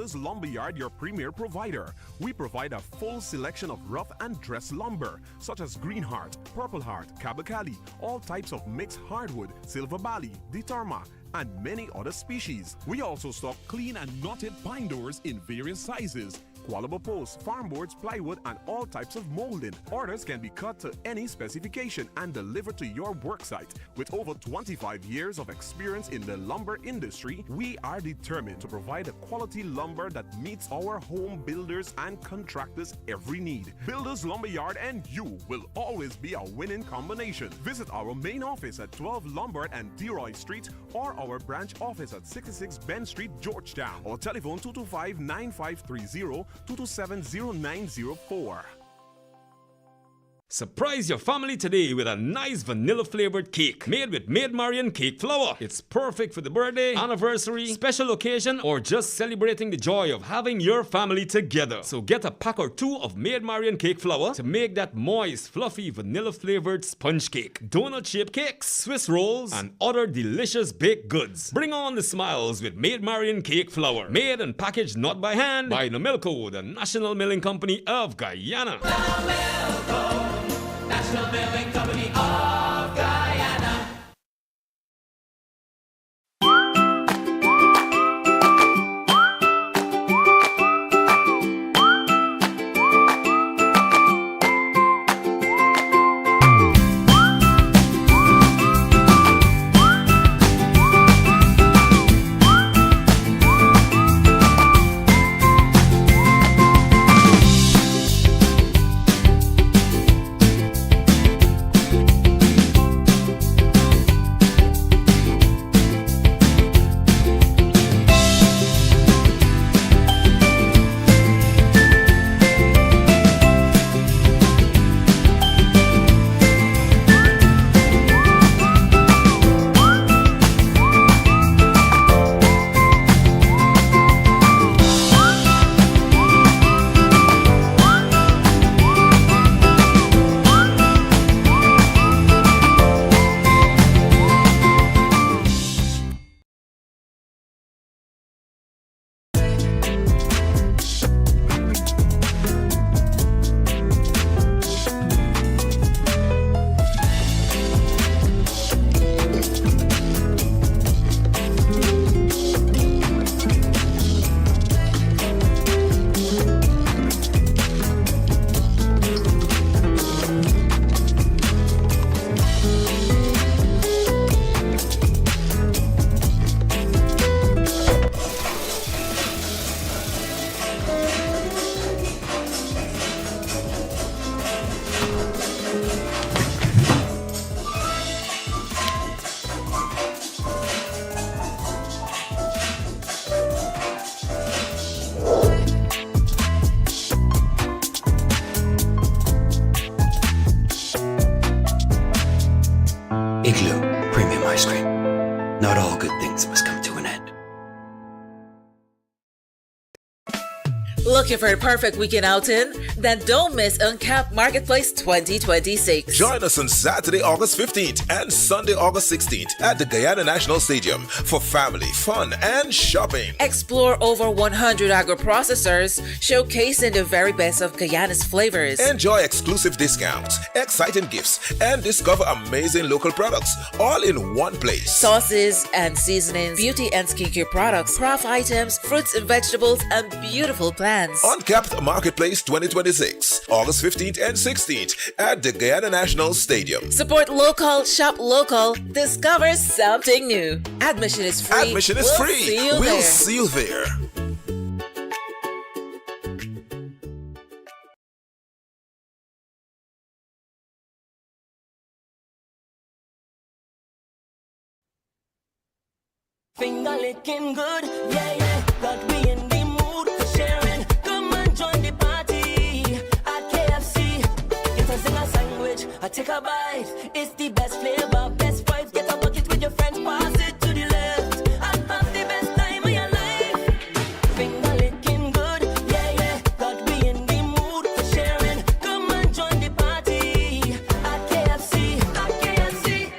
Builders Lumberyard, your premier provider. We provide a full selection of rough and dress lumber, such as Green Heart, Purple Heart, Kabakali, all types of mixed hardwood, Silver Bali, Ditarma, and many other species. We also stock clean and knotted pine doors in various sizes, Qualaba posts, farm boards, plywood, and all types of molding. Orders can be cut to any specification and delivered to your worksite. With over 25 years of experience in the lumber industry, we are determined to provide a quality lumber that meets our home builders and contractors' every need. Builders Lumberyard and you will always be a winning combination. Visit our main office at 12 Lombard and Deroy Street or our branch office at 66 Ben Street, Georgetown, or telephone 225-9530 227-0904. Surprise your family today with a nice vanilla-flavored cake made with Maid Marian cake flour. It's perfect for the birthday, anniversary, special occasion, or just celebrating the joy of having your family together. So get a pack or two of Maid Marian cake flour to make that moist, fluffy, vanilla-flavored sponge cake, donut-shaped cakes, Swiss rolls, and other delicious baked goods. Bring on the smiles with Maid Marian cake flour. Made and packaged not by hand by Nomilco, the National Milling Company of Guyana. National Milling Company of Guyana. Igloo Premium Ice Cream. Not all good things must come to an end. Looking for a perfect weekend outing? Then don't miss Uncapped Marketplace 2026. Join us on Saturday, August 15th and Sunday, August 16th at the Guyana National Stadium for family, fun, and shopping. Explore over 100 agro-processors, showcasing the very best of Guyana's flavors. Enjoy exclusive discounts, exciting gifts, and discover amazing local products all in one place. Sauces and seasonings, beauty and skincare products, craft items, fruits and vegetables, and beautiful plants. Uncapped Marketplace 2026, August 15th and 16th at the Guyana National Stadium. Support local, shop local, discover something new. Admission is free. Admission is free. We'll see you there. Finger licking good, yeah, yeah. Got me in the mood for sharing. Come and join the party at KFC. Get a sing a sandwich, I take a bite. It's the best flavor, best vibes. Get a bucket with your friends, pass it to the left. And have the best time of your life. Finger licking good, yeah, yeah. Got me in the mood for sharing. Come and join the party at KFC, at KFC.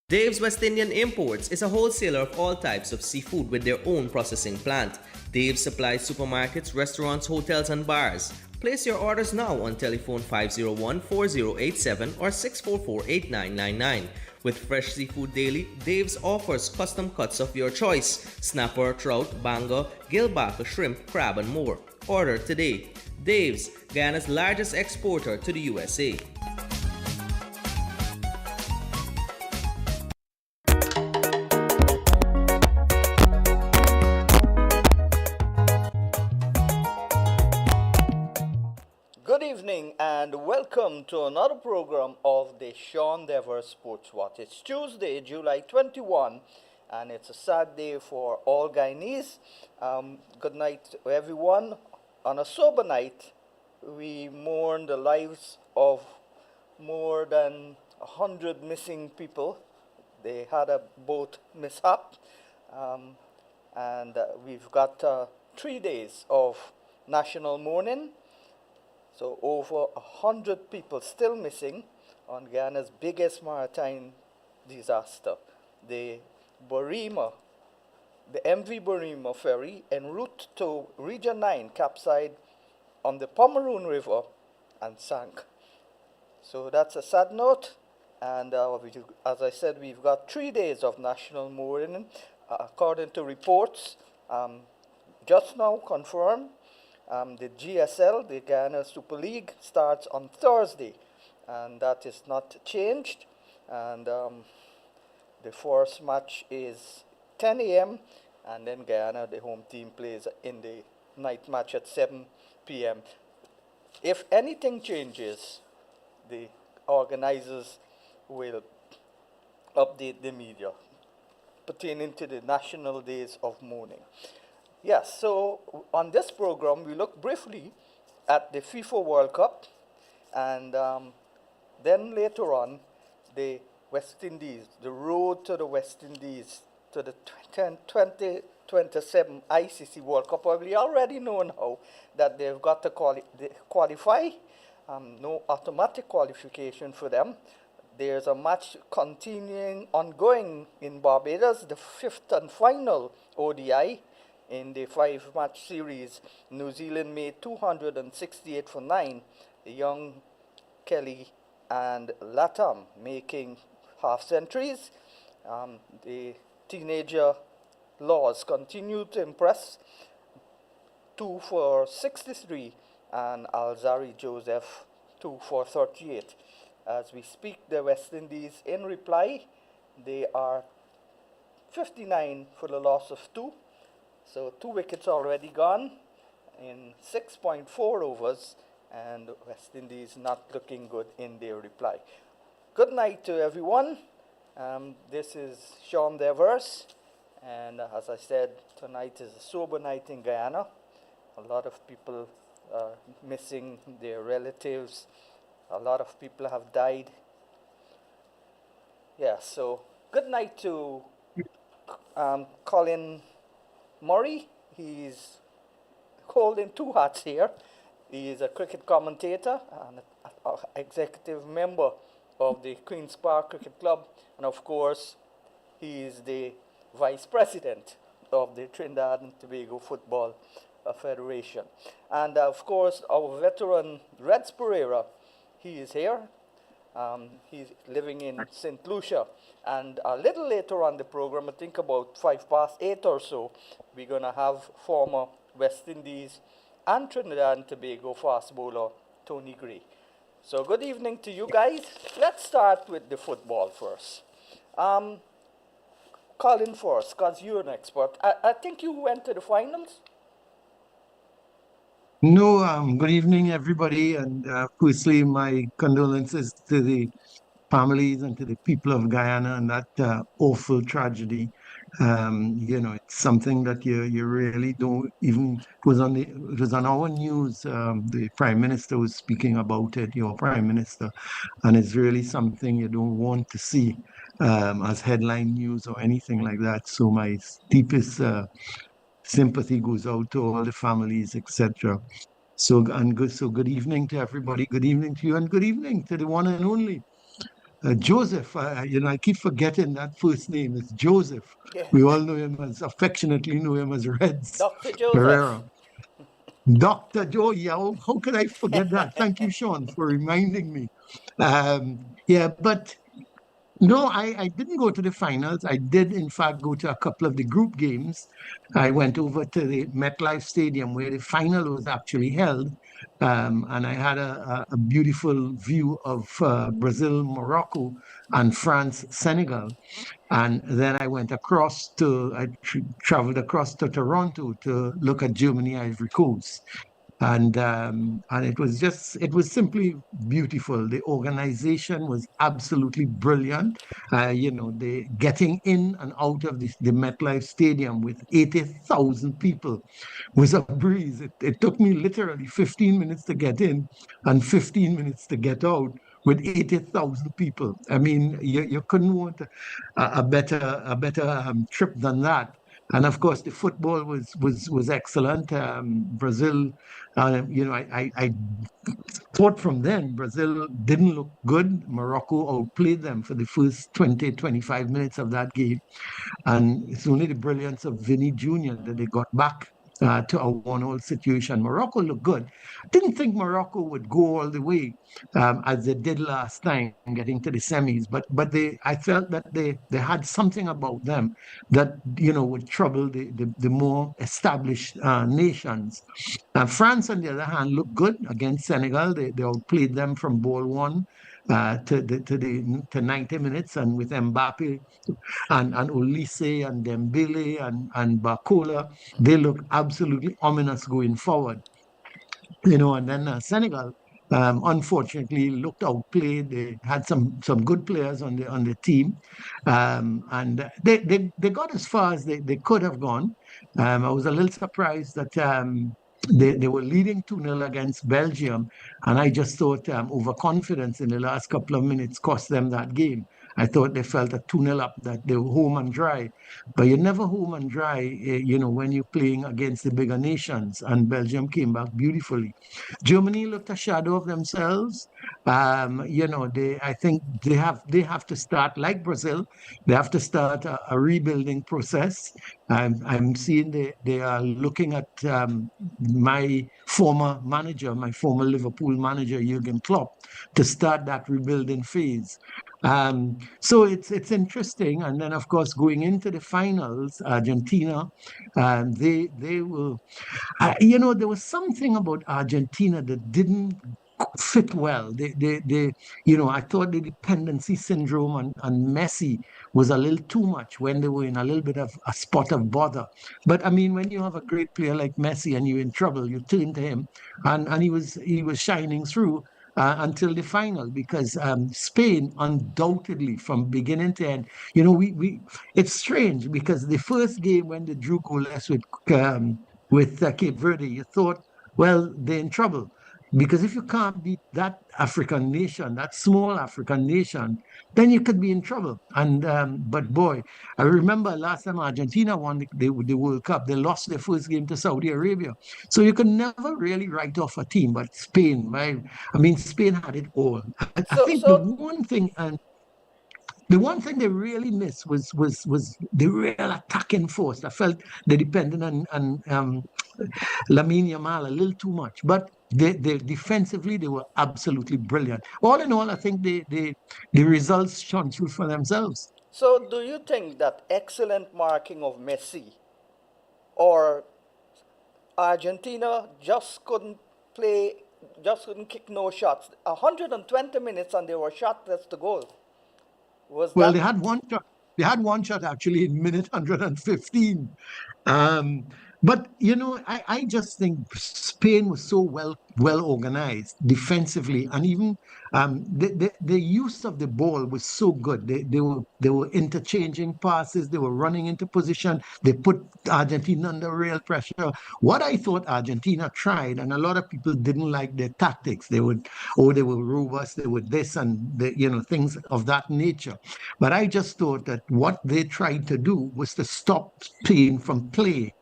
Dave's West Indian Imports is a wholesaler of all types of seafood with their own processing plant. Dave supplies supermarkets, restaurants, hotels, and bars. Place your orders now on telephone 501-4087 or 644-8999. With fresh seafood daily, Dave's offers custom cuts of your choice: snapper, trout, banga, gillback, shrimp, crab, and more. Order today. Dave's, Guyana's largest exporter to the USA. Good evening and welcome to another program of the Sean Dever Sports Watch. It's Tuesday, July 21, and it's a sad day for all Guyanese. Good night to everyone. On a sober night, we mourn the lives of more than 100 missing people. They had a boat mishap, and we've got 3 days of national mourning. So over 100 people still missing on Guyana's biggest maritime disaster. The Barima, the MV Barima ferry en route to Region 9 capsized on the Pomeroon River and sank. So that's a sad note. And as I said, we've got 3 days of national mourning. According to reports, just now confirmed, the GSL, the Guyana Super League, starts on Thursday, and that is not changed. And the first match is 10 a.m., and then Guyana, the home team, plays in the night match at 7 p.m. If anything changes, the organizers will update the media pertaining to the national days of mourning. Yes, so on this program, we look briefly at the FIFA World Cup, and then later on, the West Indies, the road to the West Indies, to the 2027 ICC World Cup. We already know now that they've got to qualify, no automatic qualification for them. There's a match ongoing in Barbados, the fifth and final ODI. In the 5-match series, New Zealand made 268 for 9. The young Kelly and Latam making half centuries. The teenager Laws continue to impress. 2 for 63, and Alzari Joseph 2 for 38. As we speak, the West Indies in reply, they are 59 for the loss of 2. So 2 wickets already gone in 6.4 overs, and West Indies not looking good in their reply. Good night to everyone. This is Sean Devers, and as I said, tonight is a sober night in Guyana. A lot of people are missing their relatives. A lot of people have died. Yeah, so good night to Colin Murray. He's holding 2 hats here. He is a cricket commentator and an executive member of the Queen's Park Cricket Club, and of course, he is the vice president of the Trinidad and Tobago Football Federation. And of course, our veteran Reds Pereira, he is here. He's living in St. Lucia. And a little later on the program, I think about 8:05 or so, we're going to have former West Indies and Trinidad and Tobago fast bowler Tony Gray. So good evening to you guys. Let's start with the football first. Colin first, because you're an expert. I think you went to the finals? No, good evening, everybody. And firstly, my condolences to the families and to the people of Guyana and that awful tragedy. It's something that you really don't even. It was on our news. The Prime Minister was speaking about it, your Prime Minister, and it's really something you don't want to see as headline news or anything like that. So my deepest sympathy goes out to all the families, etc. So good evening to everybody. Good evening to you, and good evening to the one and only Joseph. I keep forgetting that first name. It's Joseph. Yeah. We all affectionately know him as Reds Dr. Joseph. Pereira. Dr. Joe, yeah, how could I forget that? Thank you, Sean, for reminding me. Yeah, but no, I didn't go to the finals. I did, in fact, go to a couple of the group games. I went over to the MetLife Stadium where the final was actually held. And I had a beautiful view of Brazil, Morocco, and France, Senegal. And then I went I traveled across to Toronto to look at Germany, Ivory Coast. And it was simply beautiful. The organization was absolutely brilliant. The getting in and out of the MetLife Stadium with 80,000 people was a breeze. It took me literally 15 minutes to get in and 15 minutes to get out with 80,000 people. I mean, you couldn't want a better trip than that. And of course, the football was excellent. Brazil, I thought from then Brazil didn't look good. Morocco outplayed them for the first 20, 25 minutes of that game. And it's only the brilliance of Vinny Jr. that they got back to a 1-1 situation. Morocco looked good. Didn't think Morocco would go all the way as they did last time, getting to the semis. But I felt that they had something about them that would trouble the more established nations. France, on the other hand, looked good against Senegal. They outplayed them from ball one to 90 minutes, and with Mbappe and Olise and Dembele and Bakola, they look absolutely ominous going forward. And then Senegal, unfortunately, looked outplayed. They had some good players on the team, and they got as far as they could have gone. I was a little surprised that they were leading 2-0 against Belgium, and I just thought overconfidence in the last couple of minutes cost them that game. I thought they felt a 2-0 up, that they were home and dry. But you're never home and dry, when you're playing against the bigger nations. And Belgium came back beautifully. Germany looked a shadow of themselves. I think they have to start like Brazil. They have to start a rebuilding process. I'm seeing they are looking at my former Liverpool manager, Jurgen Klopp, to start that rebuilding phase. So it's interesting. And then, of course, going into the finals, Argentina, they were, there was something about Argentina that didn't fit well. I thought the dependency syndrome on Messi was a little too much when they were in a little bit of a spot of bother. But I mean, when you have a great player like Messi and you're in trouble, you turn to him, and he was shining through. Until the final, because Spain undoubtedly from beginning to end, it's strange because the first game when they drew goalless with Cape Verde, you thought, well, they're in trouble. Because if you can't beat that African nation, that small African nation, then you could be in trouble. And but boy, I remember last time Argentina won the World Cup, they lost their first game to Saudi Arabia. So you could never really write off a team. But Spain, Spain had it all. I think the one thing they really missed was the real attacking force. I felt they depended on Lamine Yamal a little too much, but they defensively they were absolutely brilliant. All in all, I think the results shone through for themselves. So, do you think that excellent marking of Messi or Argentina just couldn't kick no shots? 120 minutes and they were shotless to goal. Well, they had one shot. They had one shot actually in minute 115. But I just think Spain was so well organized defensively, and even the use of the ball was so good. They were interchanging passes. They were running into position. They put Argentina under real pressure. What I thought Argentina tried, and a lot of people didn't like their tactics. They were robust. They were this and things of that nature. But I just thought that what they tried to do was to stop Spain from playing.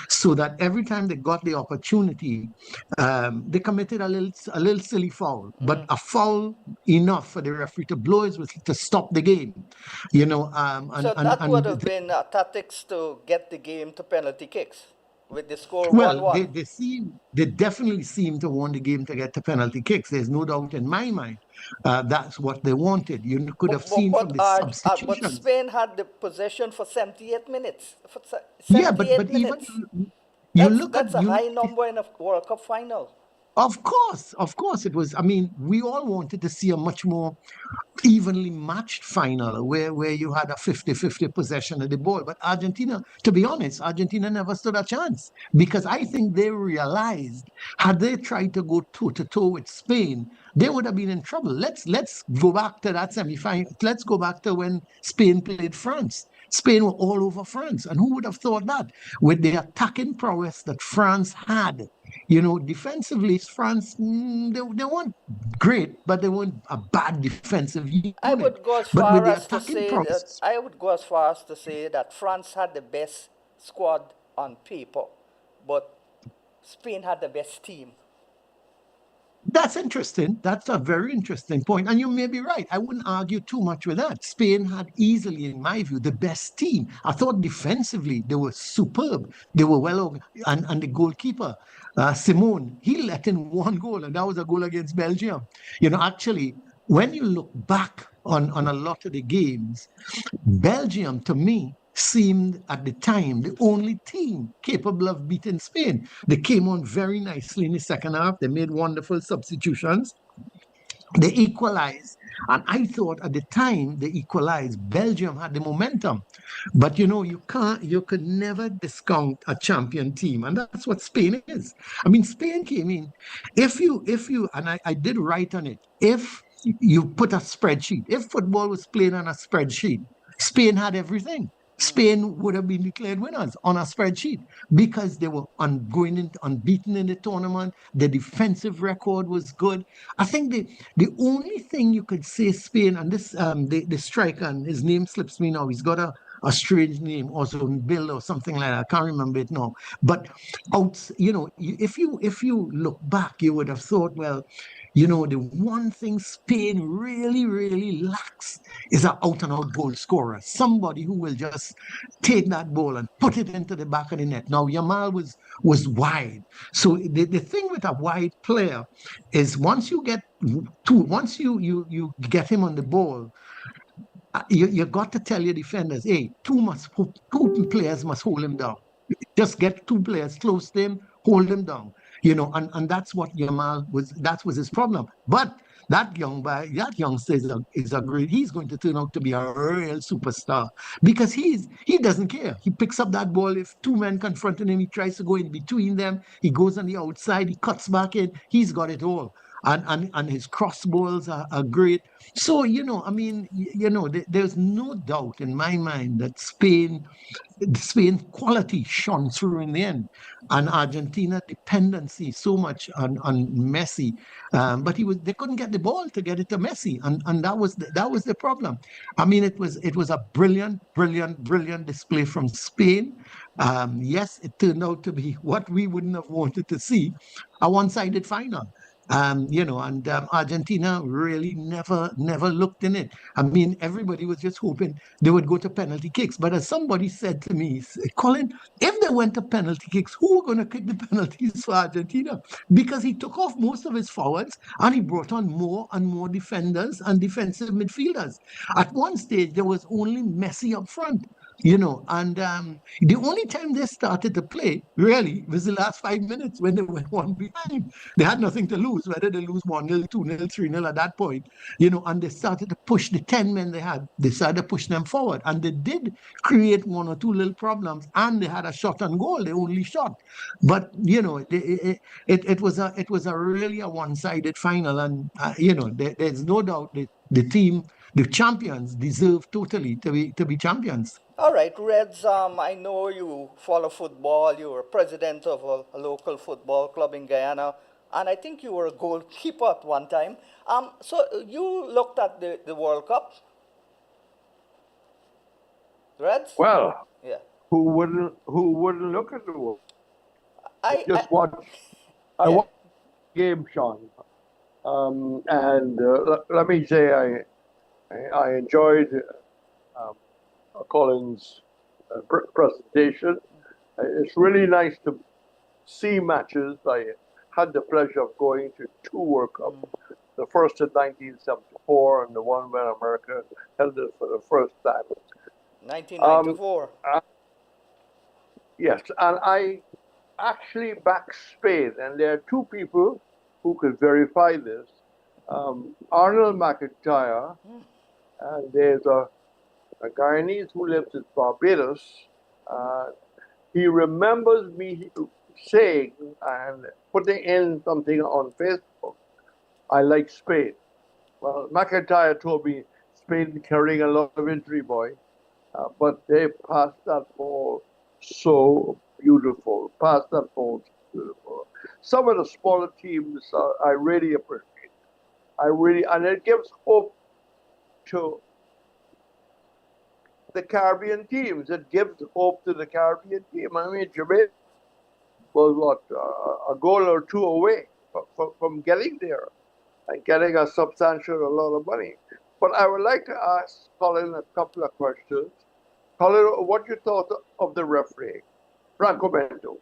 so that every time they got the opportunity, they committed a little silly foul, but a foul enough for the referee to blow his whistle to stop the game. You know, So that would have been tactics to get the game to penalty kicks with the score well, 1-1. they definitely seem to want the game to get to penalty kicks. There's no doubt in my mind that's what they wanted. You could have seen from the But substitutions. Spain had the possession for 78 minutes. For Yeah, 78 but even minutes. you look That's at a high number in a World Cup final. of course, it was. I mean, we all wanted to see a much more evenly matched final where you had a 50-50 possession of the ball. But Argentina, to be honest, Argentina never stood a chance because I think they realized had they tried to go toe to toe with Spain, they would have been in trouble. Let's go back to that semi-final. Let's go back to when Spain played France. Spain were all over France. And who would have thought that? With the attacking prowess that France had, you know, defensively, France, they weren't great, but they weren't a bad defensive unit. I would go as But with far the as to attacking say prowess, that France had the best squad on paper, but Spain had the best team. that's interesting. That's a very interesting point. And you may be right. I wouldn't argue too much with that. Spain had easily, in my view, the best team. I thought defensively they were superb. They were well, and the goalkeeper, Simone, he let in one goal, and that was a goal against Belgium. You know, actually, when you look back on a lot of the games, Belgium, to me, seemed at the time the only team capable of beating Spain. They came on very nicely in the second half. They made wonderful substitutions. They equalized. And I thought at the time they equalized, Belgium had the momentum. But you know, you could never discount a champion team. And that's what Spain is. I mean, Spain came in. If you, and I did write on it, if you put a spreadsheet, if football was played on a spreadsheet, Spain had everything. Spain would have been declared winners on a spreadsheet because they were unbeaten in the tournament. The defensive record was good. I think the only thing you could say Spain, and this the striker, and his name slips me now. He's got a strange name, also Bill or something like that. I can't remember it now. But if you look back, you would have thought, well, you know, the one thing Spain really, really lacks is an out-and-out goal scorer. Somebody who will just take that ball and put it into the back of the net. Now, Yamal was wide. So the thing with a wide player is once you get you get him on the ball, you got to tell your defenders, hey, two players must hold him down. Just get two players close to him, hold him down. You know, and that's what Yamal was. That was his problem. But that youngster is a great. He's going to turn out to be a real superstar because he doesn't care. He picks up that ball. If two men confronting him, he tries to go in between them. He goes on the outside. He cuts back in. He's got it all. And his cross balls are great. So, you know, I mean, you know, there's no doubt in my mind that Spain quality shone through in the end, and Argentina dependency so much on Messi, but they couldn't get the ball to get it to Messi, and that was the problem. I mean, it was a brilliant display from Spain. Yes, it turned out to be what we wouldn't have wanted to see, a one-sided final. Argentina really never looked in it. I mean, everybody was just hoping they would go to penalty kicks. But as somebody said to me, Colin, if they went to penalty kicks, who were going to kick the penalties for Argentina? Because he took off most of his forwards and he brought on more and more defenders and defensive midfielders. At one stage, there was only Messi up front. You know, and the only time they started to play really was the last 5 minutes when they went one behind. They had nothing to lose, whether they lose 1-0, 2-0, 3-0 at that point, you know, and they started to push the 10 men they had. They started to push them forward, and they did create one or two little problems, and they had a shot on goal, they only shot. But, you know, it was a really a one-sided final, and, you know, there's no doubt that the champions deserve totally to be champions. All right, Reds, I know you follow football. You were president of a local football club in Guyana, and I think you were a goalkeeper at one time. So you looked at the World Cup, Reds? Well, yeah. who wouldn't look at the world. Just watch. I yeah. watched the game, Sean, and let me say I enjoyed um, Colin's presentation. It's really nice to see matches. I had the pleasure of going to two World Cups, the first in 1974 and the one when America held it for the first time. 1994. Yes, and I actually back Spain, and there are two people who could verify this. Arnold McIntyre, and there's a Guyanese who lives in Barbados. He remembers me saying and putting in something on Facebook, I like Spain. Well, McIntyre told me Spain carrying a lot of injury, boy, but they passed that ball so beautiful. Passed that ball so beautiful. Some of the smaller teams I really appreciate. And it gives hope to the Caribbean teams. It gives hope to the Caribbean team. I mean, Jamaica was a goal or two away from getting there and getting a substantial amount of money. But I would like to ask Colin a couple of questions. Colin, what you thought of the referee, Franco Mendo?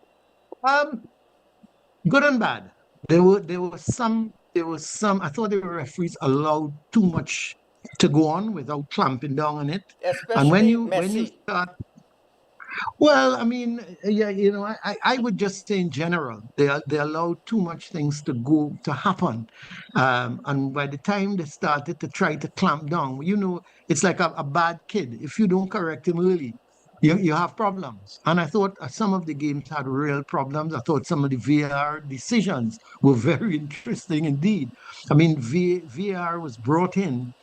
Good and bad. There were some. I thought the referees allowed too much to go on without clamping down on it. Especially And when you Messi. start, well, I mean, yeah, I would just say in general, they allowed too much things to happen, and by the time they started to try to clamp down, it's like a bad kid. If you don't correct him early, you have problems. And I thought some of the games had real problems. I thought some of the VAR decisions were very interesting indeed. I mean, VAR was brought in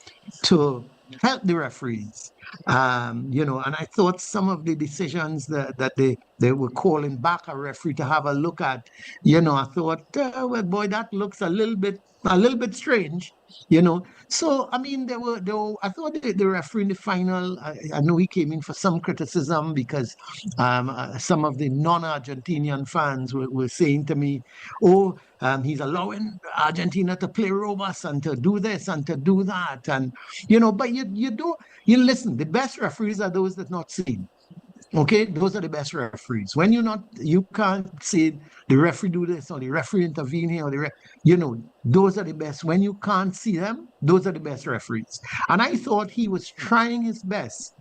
to help the referees. And I thought some of the decisions that they were calling back a referee to have a look at, I thought, well, boy, that looks a little bit strange, So I mean, I thought the referee in the final, I know he came in for some criticism because some of the non-Argentinian fans were saying to me, oh, he's allowing Argentina to play robust and to do this and to do that, and but you listen. The best referees are those that not seen. Okay, those are the best referees. When you can't say the referee do this or the referee intervene here or those are the best. When you can't see them, those are the best referees. And I thought he was trying his best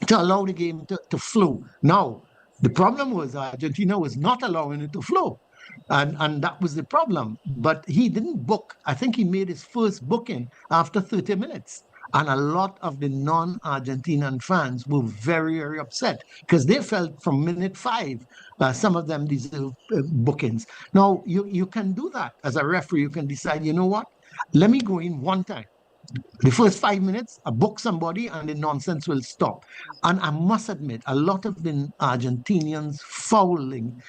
to allow the game to flow. Now, the problem was Argentina was not allowing it to flow. And that was the problem. But he didn't book. I think he made his first booking after 30 minutes. And a lot of the non-Argentinian fans were very, very upset because they felt from minute 5, some of them deserve bookings. Now, you can do that as a referee. You can decide, you know what? Let me go in one time. The first 5 minutes, I book somebody and the nonsense will stop. And I must admit, a lot of the Argentinians fouling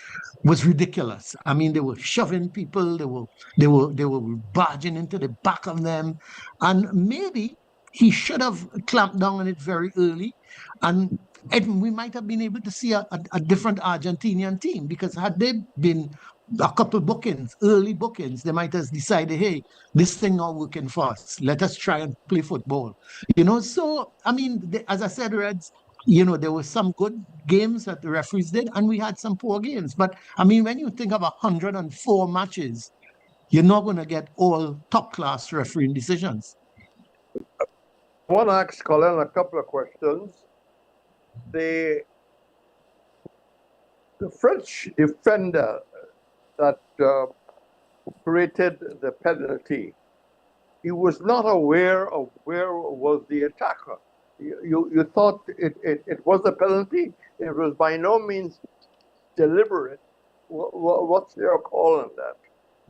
was ridiculous. I mean, they were shoving people, they were barging into the back of them. And maybe he should have clamped down on it very early. And we might have been able to see a different Argentinian team, because had they been a couple bookings, early bookings, they might have decided, hey, this thing not working for us. Let us try and play football. So, I mean, as I said, Reds, there were some good games that the referees did, and we had some poor games. But, I mean, when you think of 104 matches, you're not going to get all top-class refereeing decisions. I want to ask Colin a couple of questions. The French defender that created the penalty, he was not aware of where was the attacker. You thought it was a penalty? It was by no means deliberate. What's your call on that?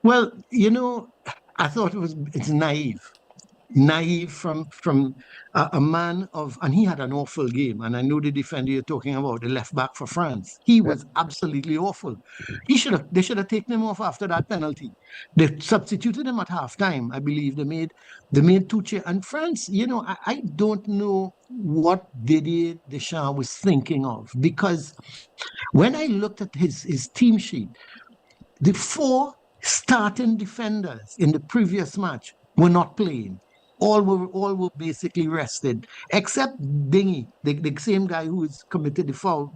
Well, I thought it's naive. naive from a man of, and he had an awful game. And I know the defender you're talking about, the left back for France. He was absolutely awful. They should have taken him off after that penalty. They substituted him at halftime. I believe they made two changes. And France, I don't know what Didier Deschamps was thinking of, because when I looked at his team sheet, the four starting defenders in the previous match were not playing. All were basically rested, except Dingy, the same guy who has committed the foul.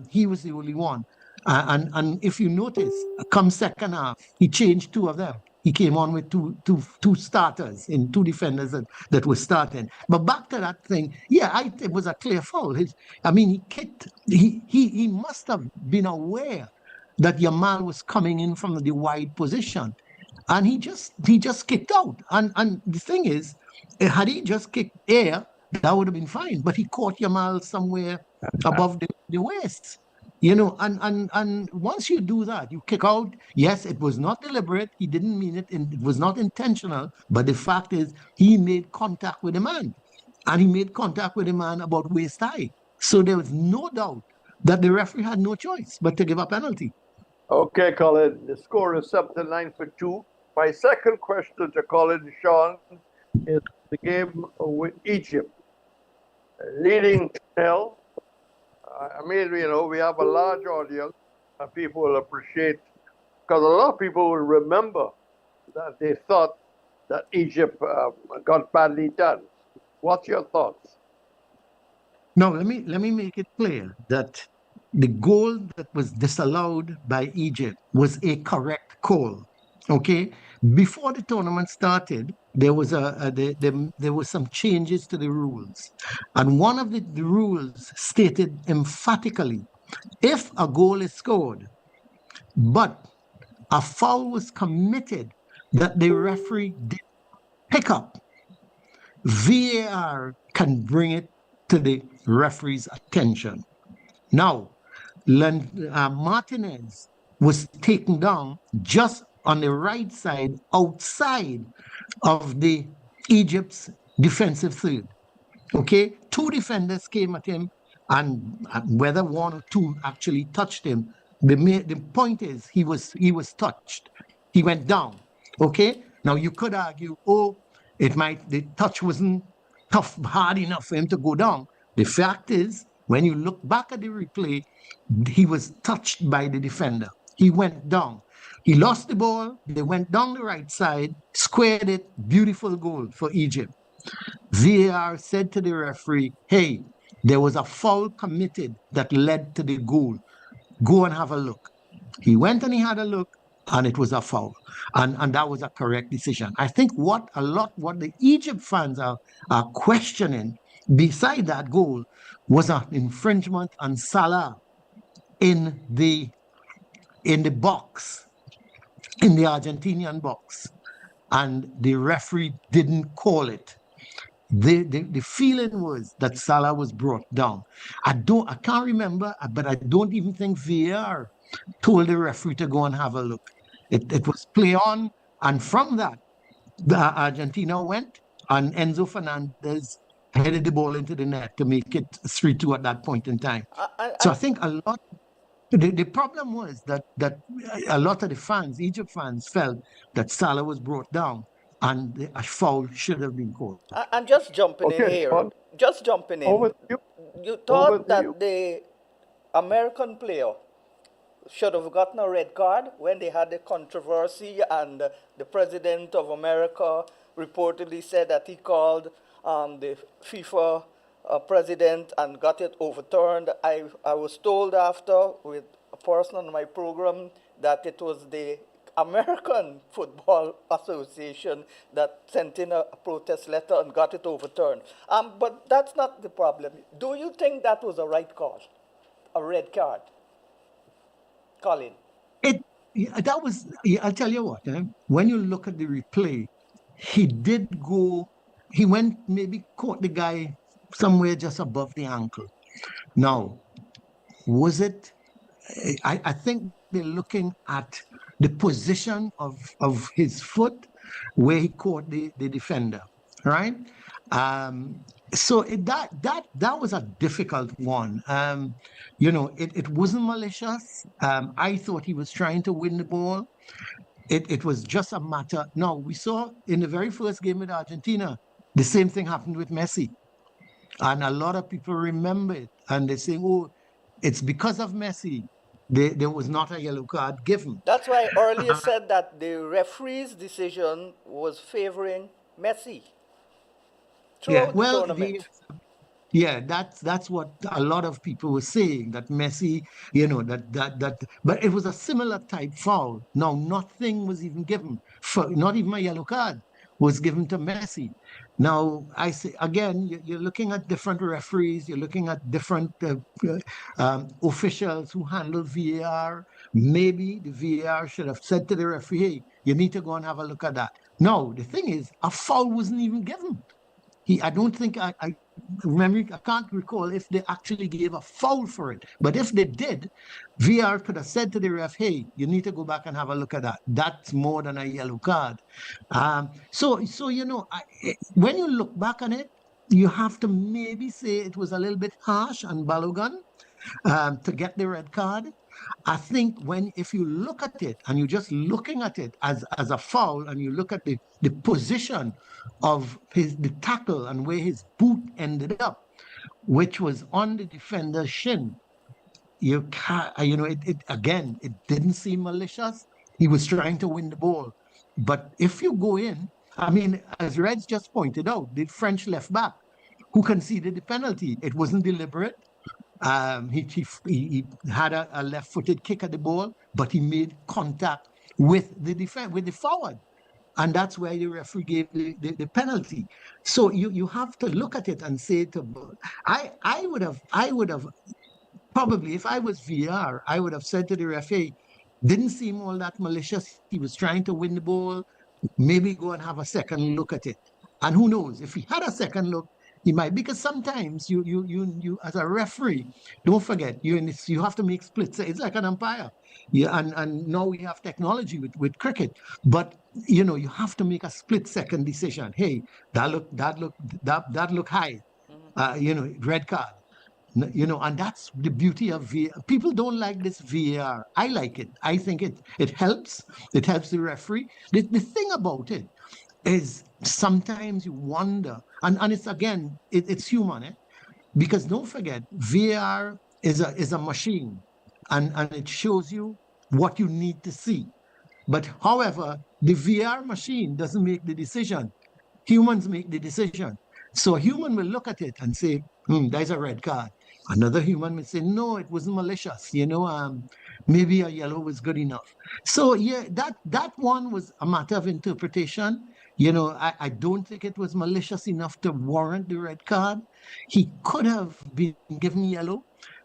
He was the only one. And if you notice, come second half, he changed two of them. He came on with two starters and two defenders that were starting. But back to that thing, it was a clear foul. He kicked. He must have been aware that Yamal was coming in from the wide position, and he just kicked out. And the thing is, had he just kicked air, that would have been fine. But he caught Yamal somewhere above the waist. And once you do that, you kick out. Yes, it was not deliberate. He didn't mean it. It was not intentional. But the fact is, he made contact with the man. And he made contact with the man about waist high. So there was no doubt that the referee had no choice but to give a penalty. Okay, Colin, the score is 7-9 for 2. My second question to Colin, Sean, is the game with Egypt. Leading 0. We have a large audience and people will appreciate, because a lot of people will remember that they thought that Egypt got badly done. What's your thoughts? No, let me make it clear that the goal that was disallowed by Egypt was a correct call. Okay, before the tournament started, there was there was some changes to the rules, and one of the rules stated emphatically, if a goal is scored, but a foul was committed that the referee did pick up, VAR can bring it to the referee's attention. Now, Martinez was taken down just on the right side, outside of the Egypt's defensive third. Okay, two defenders came at him, and whether one or two actually touched him, the point is he was touched. He went down. Okay, now you could argue, the touch wasn't hard enough for him to go down. The fact is, when you look back at the replay, he was touched by the defender. He went down. He lost the ball. They went down the right side, squared it. Beautiful goal for Egypt. VAR said to the referee, hey, there was a foul committed that led to the goal. Go and have a look. He went and he had a look, and it was a foul. And that was a correct decision. I think what the Egypt fans are questioning, beside that goal, was an infringement on Salah in the box, in the Argentinian box, and the referee didn't call it. The feeling was that Salah was brought down. I can't remember, but I don't even think VAR told the referee to go and have a look. It was play on, and from that, Argentina went, and Enzo Fernandez headed the ball into the net to make it 3-2 at that point in time. So I think a lot. The problem was that a lot of the fans, Egypt fans, felt that Salah was brought down and a foul should have been called. I'm just jumping in here. Just jumping in. You thought that the American player should have gotten a red card when they had the controversy and the president of America reportedly said that he called the FIFA president and got it overturned. I was told after with a person on my program that it was the American Football Association that sent in a protest letter and got it overturned. But that's not the problem. Do you think that was a right call? A red card? Colin? I'll tell you what, when you look at the replay, he went, maybe caught the guy somewhere just above the ankle. Now, was it, I think they're looking at the position of his foot where he caught the defender, right? So that was a difficult one. It wasn't malicious. I thought he was trying to win the ball. It was just a matter. Now, we saw in the very first game with Argentina, the same thing happened with Messi. And a lot of people remember it. And they say, oh, it's because of Messi. There was not a yellow card given. That's why I earlier said that the referee's decision was favoring Messi throughout the tournament. That's what a lot of people were saying, that Messi, but it was a similar type foul. Now, nothing was even given, not even a yellow card was given to Messi. Now, I say again, you're looking at different referees, you're looking at different officials who handle VAR. Maybe the VAR should have said to the referee, hey, you need to go and have a look at that. No, the thing is, a foul wasn't even given. I don't think I can't recall if they actually gave a foul for it. But if they did, VR could have said to the ref, hey, you need to go back and have a look at that. That's more than a yellow card. So when you look back on it, you have to maybe say it was a little bit harsh on Balogun to get the red card. I think if you look at it and you're just looking at it as a foul, and you look at the position of the tackle and where his boot ended up, which was on the defender's shin, you can't, it didn't seem malicious. He was trying to win the ball. But if you go in, as Reds just pointed out, the French left back who conceded the penalty, it wasn't deliberate. He had a left-footed kick at the ball, but he made contact with the forward, and that's why the referee gave the penalty. So you have to look at it and say I would have probably, if I was VR, I would have said to the referee, didn't seem all that malicious. He was trying to win the ball. Maybe go and have a second look at it. And who knows, if he had a second look, he might, because sometimes you as a referee, don't forget, you have to make splits. It's like an umpire. Yeah, and now we have technology with cricket, but you have to make a split-second decision. Hey, that look high, red card. And that's the beauty of VAR. People don't like this VAR. I like it. I think it helps. It helps the referee. The thing about it is sometimes you wonder, and it's again, it's human, because don't forget, VAR is a machine, and it shows you what you need to see. But however, the VR machine doesn't make the decision. Humans make the decision. So a human will look at it and say, there's a red card. Another human will say, no, it wasn't malicious. Maybe a yellow was good enough. So yeah, that one was a matter of interpretation. I don't think it was malicious enough to warrant the red card. He could have been given yellow.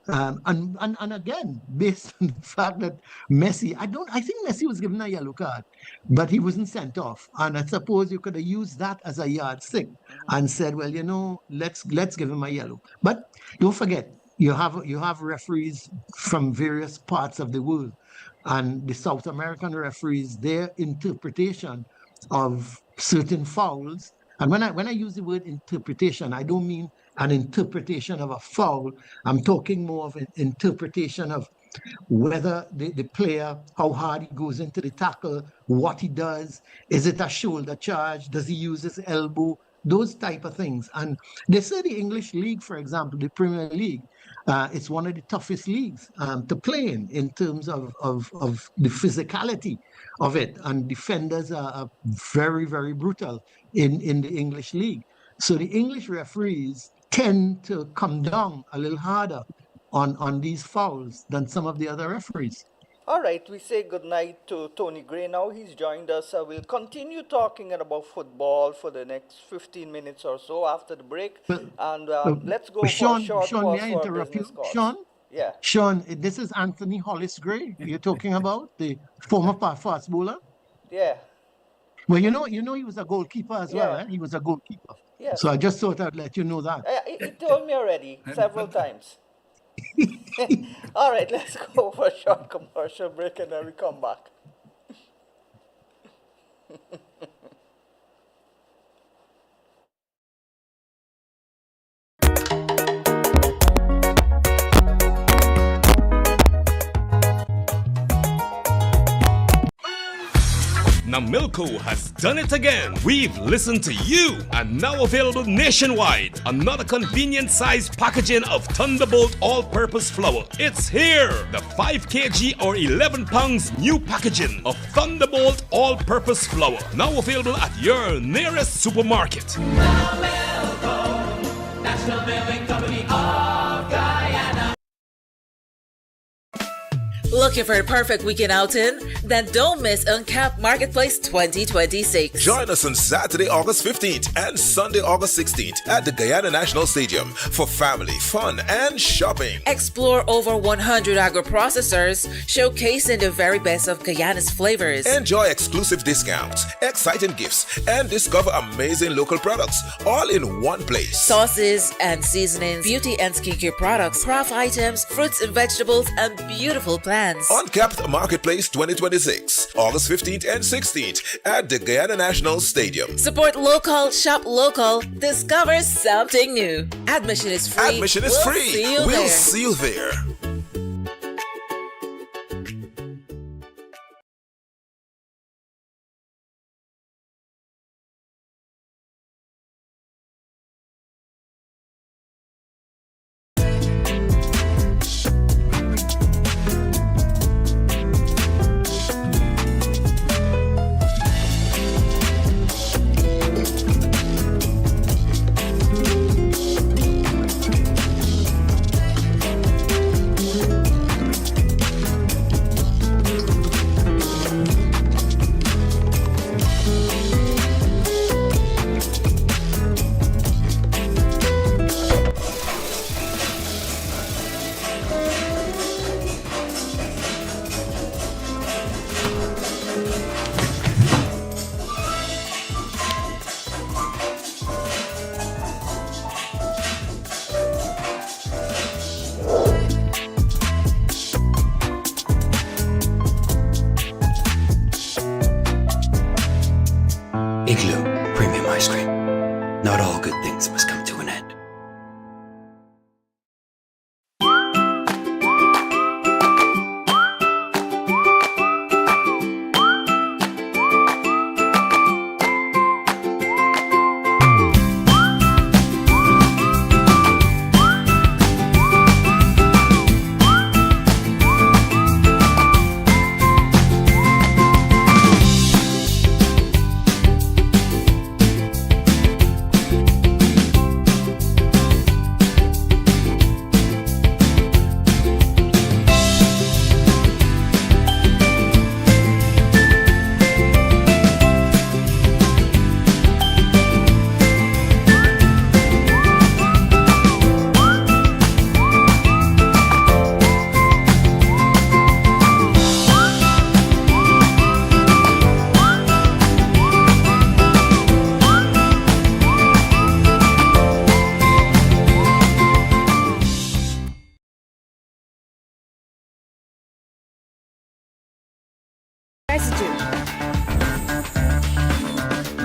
And again, based on the fact that Messi, I think Messi was given a yellow card, but he wasn't sent off. And I suppose you could have used that as a yardstick and said, well, let's give him a yellow. But don't forget, you have referees from various parts of the world, and the South American referees, their interpretation of certain fouls. And when I use the word interpretation, I don't mean an interpretation of a foul. I'm talking more of an interpretation of whether the player, how hard he goes into the tackle, what he does, is it a shoulder charge, does he use his elbow, those type of things. And they say the English League, for example, the Premier League, it's one of the toughest leagues to play in terms of the physicality of it. And defenders are very, very brutal in the English League. So the English referees tend to come down a little harder on these fouls than some of the other referees. All right, we say goodnight to Tony Gray now. He's joined us. We'll continue talking about football for the next 15 minutes or so after the break. And let's go Sean, for a short Sean, pause may I for interrupt business you? calls. Sean? Yeah. Sean, this is Anthony Hollis Gray you're talking about, the former fast bowler? Yeah. Well, you know he was a goalkeeper as well, eh? He was a goalkeeper. Yes. So I just thought I'd let you know that. He told me already several times. All right, let's go for a short commercial break and then we come back. Now Milko has done it again. We've listened to you and now available nationwide. Another convenient size packaging of Thunderbolt all-purpose flour. It's here. The 5 kg or 11 pounds new packaging of Thunderbolt all-purpose flour. Now available at your nearest supermarket. Now Milko, National Milling Company of Guyana. Looking for a perfect weekend outing? Then don't miss Uncapped Marketplace 2026. Join us on Saturday, August 15th and Sunday, August 16th at the Guyana National Stadium for family, fun, and shopping. Explore over 100 agro-processors showcasing the very best of Guyana's flavors. Enjoy exclusive discounts, exciting gifts, and discover amazing local products all in one place. Sauces and seasonings, beauty and skincare products, craft items, fruits and vegetables, and beautiful plants. Uncapped Marketplace 2026, August 15th and 16th at the Guyana National Stadium. Support local, shop local, discover something new. Admission is free. Admission is free. We'll see you there. Igloo Premium Ice Cream. Not all good things must come to an end.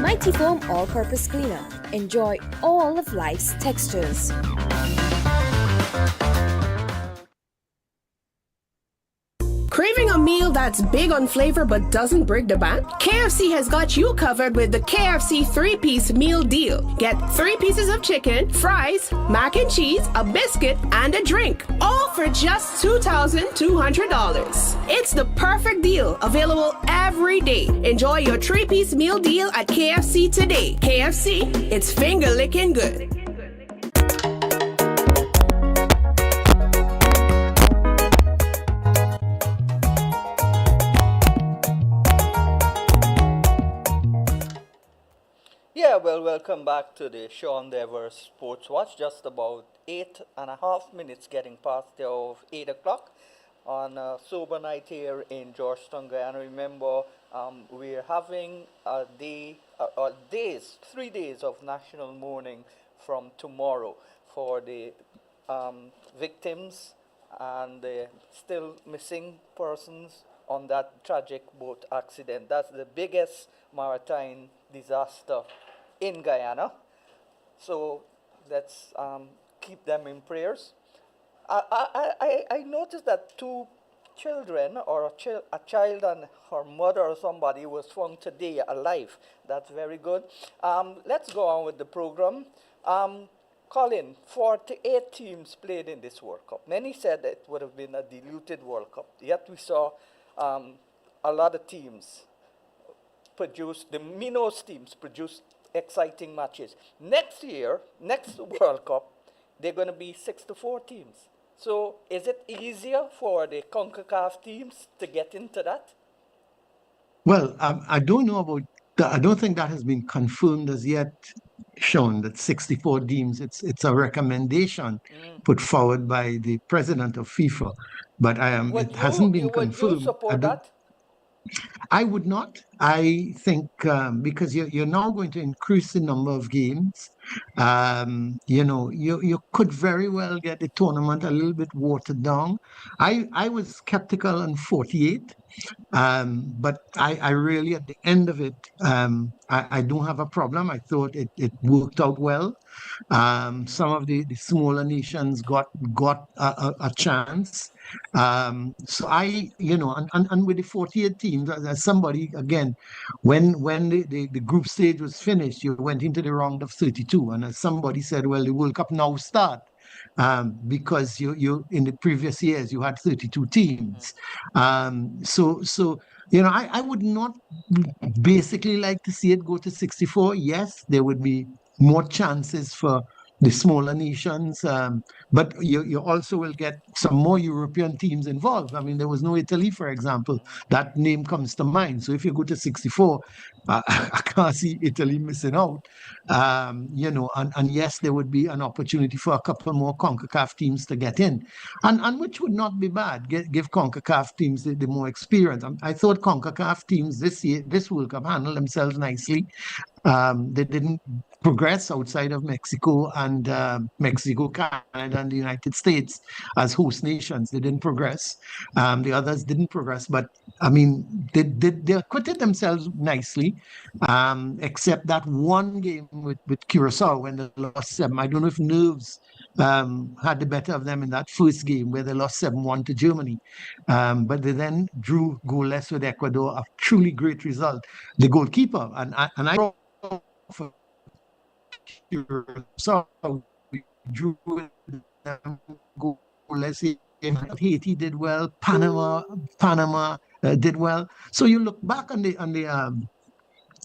Mighty Foam All-Purpose Cleaner. Enjoy all of life's textures. Craving a meal that's big on flavor but doesn't break the bank? KFC has got you covered with the KFC 3-piece meal deal. Get 3 pieces of chicken, fries, mac and cheese, a biscuit, and a drink. All for just $2,200. It's the perfect deal, available every day. Enjoy your 3-piece meal deal at KFC today. KFC, it's finger-licking good. Yeah, well, welcome back to the Sean Devers Sports Watch. Just about 8.5 minutes getting past the hour of 8 o'clock on a sober night here in Georgetown, Guyana. Remember, we're having a day, 3 days of national mourning from tomorrow for the victims and the still missing persons on that tragic boat accident. That's the biggest maritime disaster in Guyana. So let's keep them in prayers. I noticed that 2 children or a child and her mother or somebody was found today alive. That's very good. Let's go on with the program. Colin, 48 teams played in this World Cup. Many said that it would have been a diluted World Cup. Yet we saw a lot of teams produce, the Minos teams produce exciting matches. Next year, next World Cup, they're going to be 64 teams. So is it easier for the CONCACAF teams to get into that? Well, I don't know about that. I don't think that has been confirmed as yet, Sean, that 64 teams, it's a recommendation put forward by the president of FIFA. But it hasn't been would you confirmed. support that? I would not. I think because you're now going to increase the number of games. You could very well get the tournament a little bit watered down. I was skeptical on 48, but I really, at the end of it, I don't have a problem. I thought it worked out well. Some of the smaller nations got a chance. So and with the 48 teams, as somebody, again, when the group stage was finished, you went into the round of 32. And as somebody said, well, the World Cup now start. Because you in the previous years you had 32 teams. I would not basically like to see it go to 64. Yes, there would be more chances for the smaller nations, but you also will get some more European teams involved. I mean, there was no Italy, for example. That name comes to mind. So if you go to 64, I can't see Italy missing out. And yes, there would be an opportunity for a couple more CONCACAF teams to get in, and which would not be bad. Give CONCACAF teams the more experience. I thought CONCACAF teams this World Cup handled themselves nicely. They didn't progress outside of Mexico and Mexico, Canada, and the United States as host nations. They didn't progress. The others didn't progress, but I mean, they acquitted themselves nicely, except that one game with Curacao when they lost 7. I don't know if nerves had the better of them in that first game where they lost 7-1 to Germany. But they then drew goalless with Ecuador, a truly great result. The goalkeeper, and I for Curacao, we drew them goalless. Haiti did well. Panama did well. So you look back on the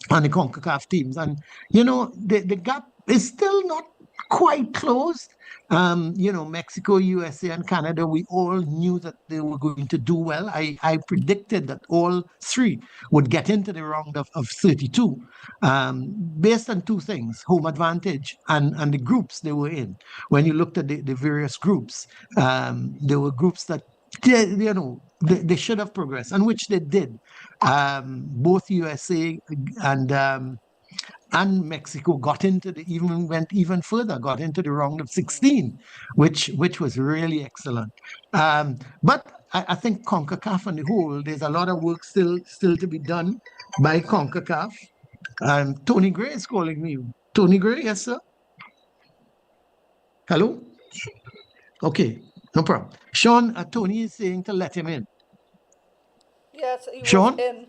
CONCACAF teams, and the gap is still not quite closed. Mexico, USA, and Canada, we all knew that they were going to do well. I predicted that all three would get into the round of 32 based on two things: home advantage and the groups they were in. When you looked at the various groups, there were groups that they should have progressed, and which they did. Both USA and Mexico went even further, got into the round of 16, which was really excellent. But I think CONCACAF on the whole, there's a lot of work still to be done by CONCACAF. Tony Gray is calling me. Tony Gray, yes, sir. Hello? Okay, no problem. Sean, Tony is saying to let him in. Yes, he Sean? was in.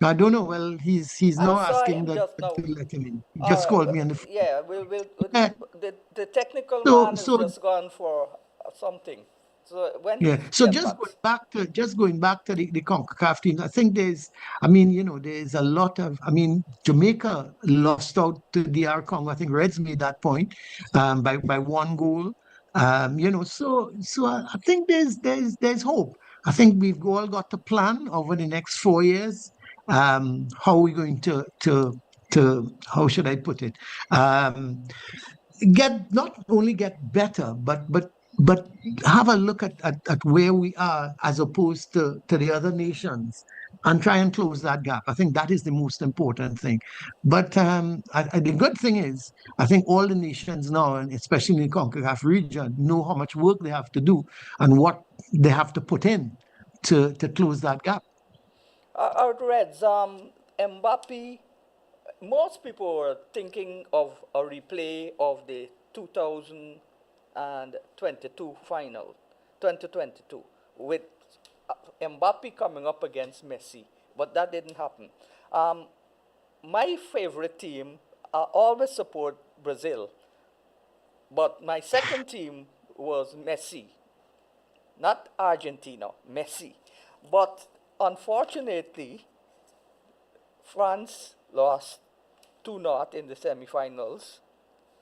I don't know. Well, he's now asking that now. to let him in. He just called me on the phone. Yeah, the technical man is just gone for something. So when So just going back to the CONCACAF teams, I think there's a lot of, Jamaica lost out to DR Congo. I think Reds made that point by one goal. So I think there's hope. I think we've all got to plan over the next 4 years. How are we going to how should I put it? Not only get better, but have a look at where we are as opposed to the other nations and try and close that gap. I think that is the most important thing. But the good thing is, I think all the nations now, and especially in the CONCACAF region, know how much work they have to do and what they have to put in to close that gap. Our Reds, Mbappe, most people were thinking of a replay of the 2022 final, 2022, with Mbappe coming up against Messi, but that didn't happen. My favorite team, I always support Brazil, but my second team was Messi, not Argentina, Messi. But unfortunately, France lost 2-0 in the semifinals,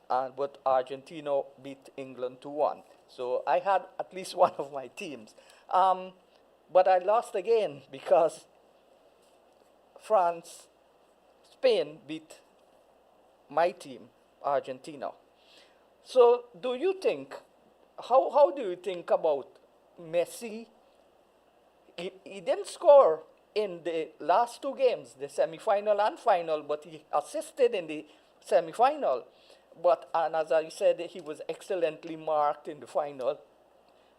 but Argentina beat England 2-1. So I had at least one of my teams. But I lost again because Spain beat my team, Argentina. So do you think, how do you think about Messi? He didn't score in the last two games, the semi-final and final, but he assisted in the semi-final. And as I said, he was excellently marked in the final.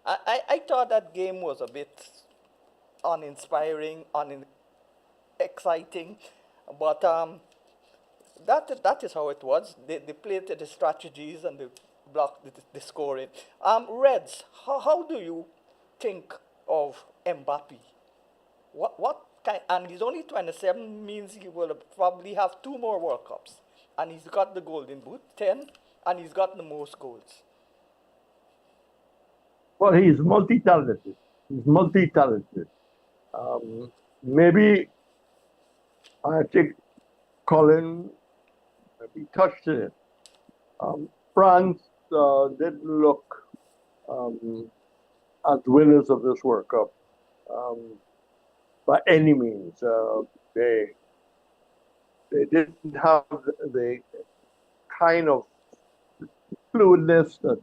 I thought that game was a bit uninspiring, exciting, but that is how it was. They played the strategies and they blocked the scoring. Reds, how do you think of Mbappe? What kind? And he's only 27, means he will probably have 2 more World Cups, and he's got the Golden Boot, 10, and he's got the most goals. Well, he's multi-talented. Maybe I think Colin maybe touched it. France didn't look as winners of this World Cup by any means. They didn't have the kind of fluidness that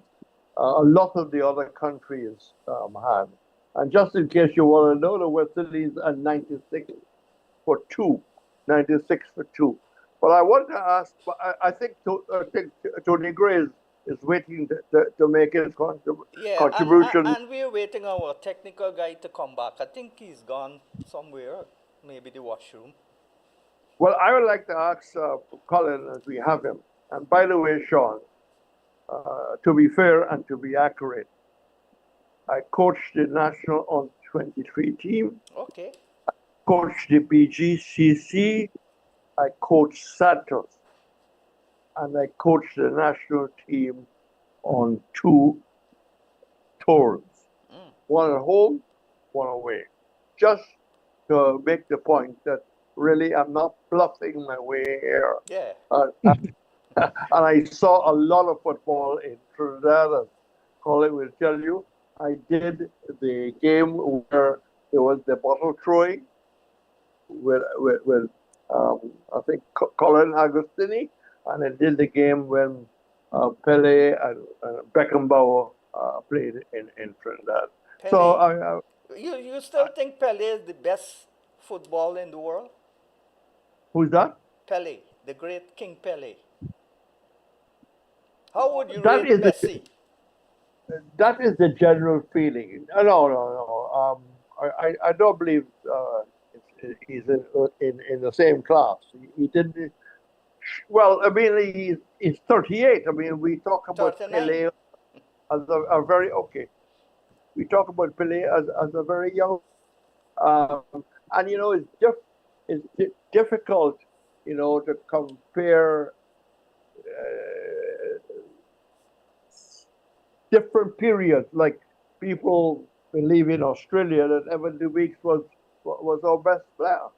a lot of the other countries had. And just in case you want to know, the West Indies are 96 for 2. But I want to ask, I think Tony Gray is waiting to make his contribution. And we're waiting our technical guy to come back. I think he's gone somewhere, maybe the washroom. Well, I would like to ask Colin, as we have him, and by the way, Sean, to be fair and to be accurate, I coached the national on-23 team. Okay. I coached the BGCC. I coached Santos. And I coached the national team on 2 tours. One at home, one away. Just to make the point that really I'm not bluffing my way here. Yeah. And I saw a lot of football in Trinidad, as Colin will tell you. I did the game where there was the bottle throwing with I think Colin Agostini, and I did the game when Pele and Beckenbauer played in Trinidad. Pele. So you still think Pele is the best football in the world? Who's that? Pele, the great King Pele. How would you rate Messi? That is the general feeling. No. I don't believe he's in the same class. He didn't. Well, I mean, he's 38. I mean, we talk about 39. Pele as a very We talk about Pele as a very young, and it's difficult, to compare different periods. Like people believe in Australia that Evan De Weeks was our best player.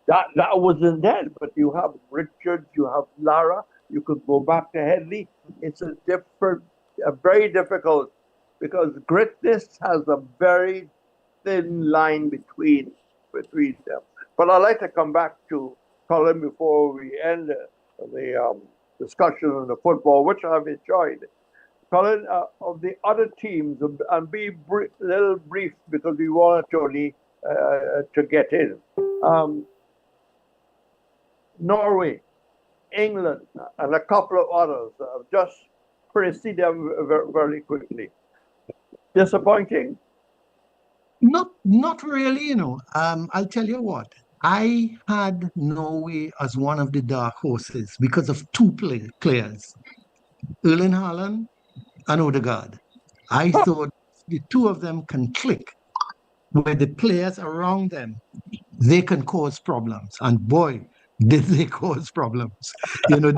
That wasn't then. But you have Richards, you have Lara. You could go back to Headley. It's a very difficult, because greatness has a very thin line between them. But I'd like to come back to Colin before we end the discussion on the football, which I've enjoyed. Colin, of the other teams, and be a little brief because we want Tony to get in. Norway, England, and a couple of others. Just proceed them very quickly. Disappointing? Not really, I'll tell you what. I had Norway as one of the dark horses because of 2 players, Erling Haaland and Odegaard. I thought the two of them can click, where the players around them, they can cause problems. And boy, did they cause problems. You know,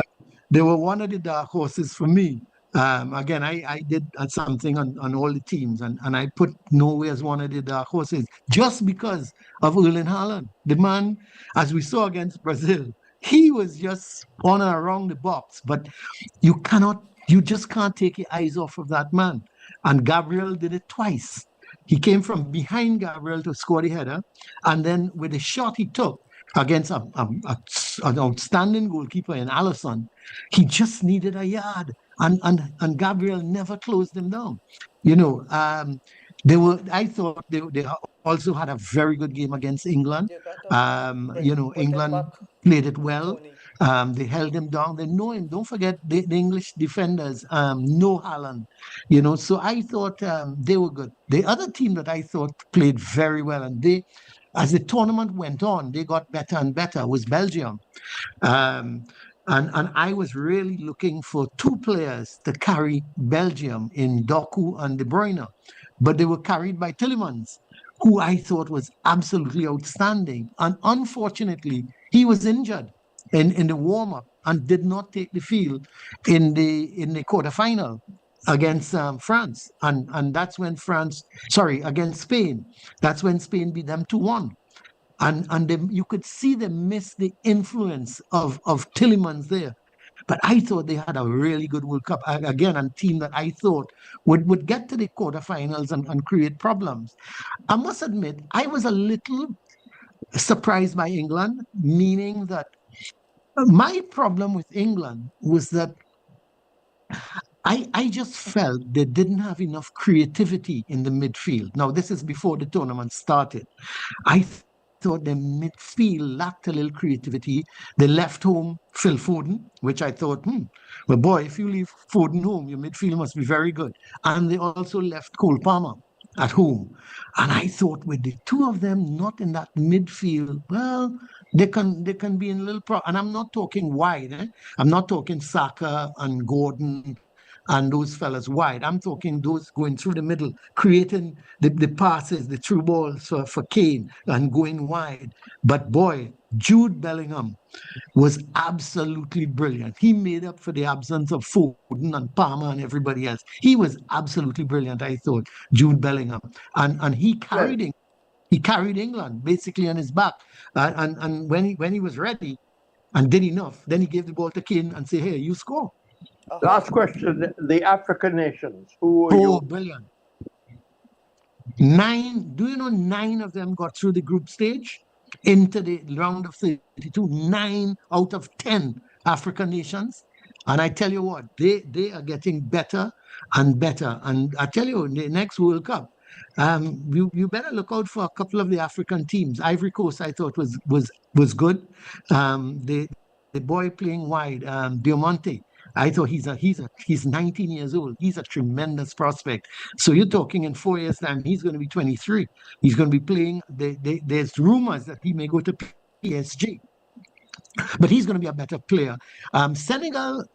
they were one of the dark horses for me. Again, I did something on all the teams, and I put Norway as one of the dark horses just because of Erling Haaland. The man, as we saw against Brazil, he was just on and around the box, but you just can't take your eyes off of that man. And Gabriel did it twice. He came from behind Gabriel to score the header, and then with the shot he took against an outstanding goalkeeper in Allison, he just needed a yard, and Gabriel never closed him down. You know, I thought they also had a very good game against England. You know, England played it well. They held him down. They know him. Don't forget the English defenders know Haaland. You know, so I thought they were good. The other team that I thought played very well, and as the tournament went on, they got better and better, was Belgium. And I was really looking for two players to carry Belgium in Doku and De Bruyne, but they were carried by Tillemans, who I thought was absolutely outstanding. And unfortunately, he was injured in the warm-up and did not take the field in the quarterfinal against France. And that's when against Spain. That's when Spain beat them 2-1. And you could see them miss the influence of Tillemans there. But I thought they had a really good World Cup. Again, a team that I thought would get to the quarterfinals and create problems. I must admit, I was a little surprised by England, meaning that my problem with England was that I just felt they didn't have enough creativity in the midfield. Now, this is before the tournament started. I thought the midfield lacked a little creativity. They left home Phil Foden, which I thought, well, boy, if you leave Foden home, your midfield must be very good. And they also left Cole Palmer at home. And I thought with the two of them not in that midfield, well, they can be in a little and I'm not talking wide. I'm not talking Saka and Gordon and those fellas wide. I'm talking those going through the middle, creating the passes, the through balls for Kane and going wide. But boy, Jude Bellingham was absolutely brilliant. He made up for the absence of Foden and Palmer and everybody else. He was absolutely brilliant, I thought, Jude Bellingham. And he carried England basically on his back. And when he was ready and did enough, then he gave the ball to Kane and said, hey, you score. Last question, the African nations. Who are you? Oh, brilliant. 9, do you know 9 of them got through the group stage into the round of 32? 9 out of 10 African nations. And I tell you what, they are getting better and better. And I tell you, in the next World Cup, you better look out for a couple of the African teams. Ivory Coast, I thought was good. The boy playing wide, Diamante, I thought he's 19 years old. He's a tremendous prospect. So you're talking in 4 years' time, he's going to be 23. He's going to be playing. There's rumors that he may go to PSG. But he's going to be a better player. Senegal,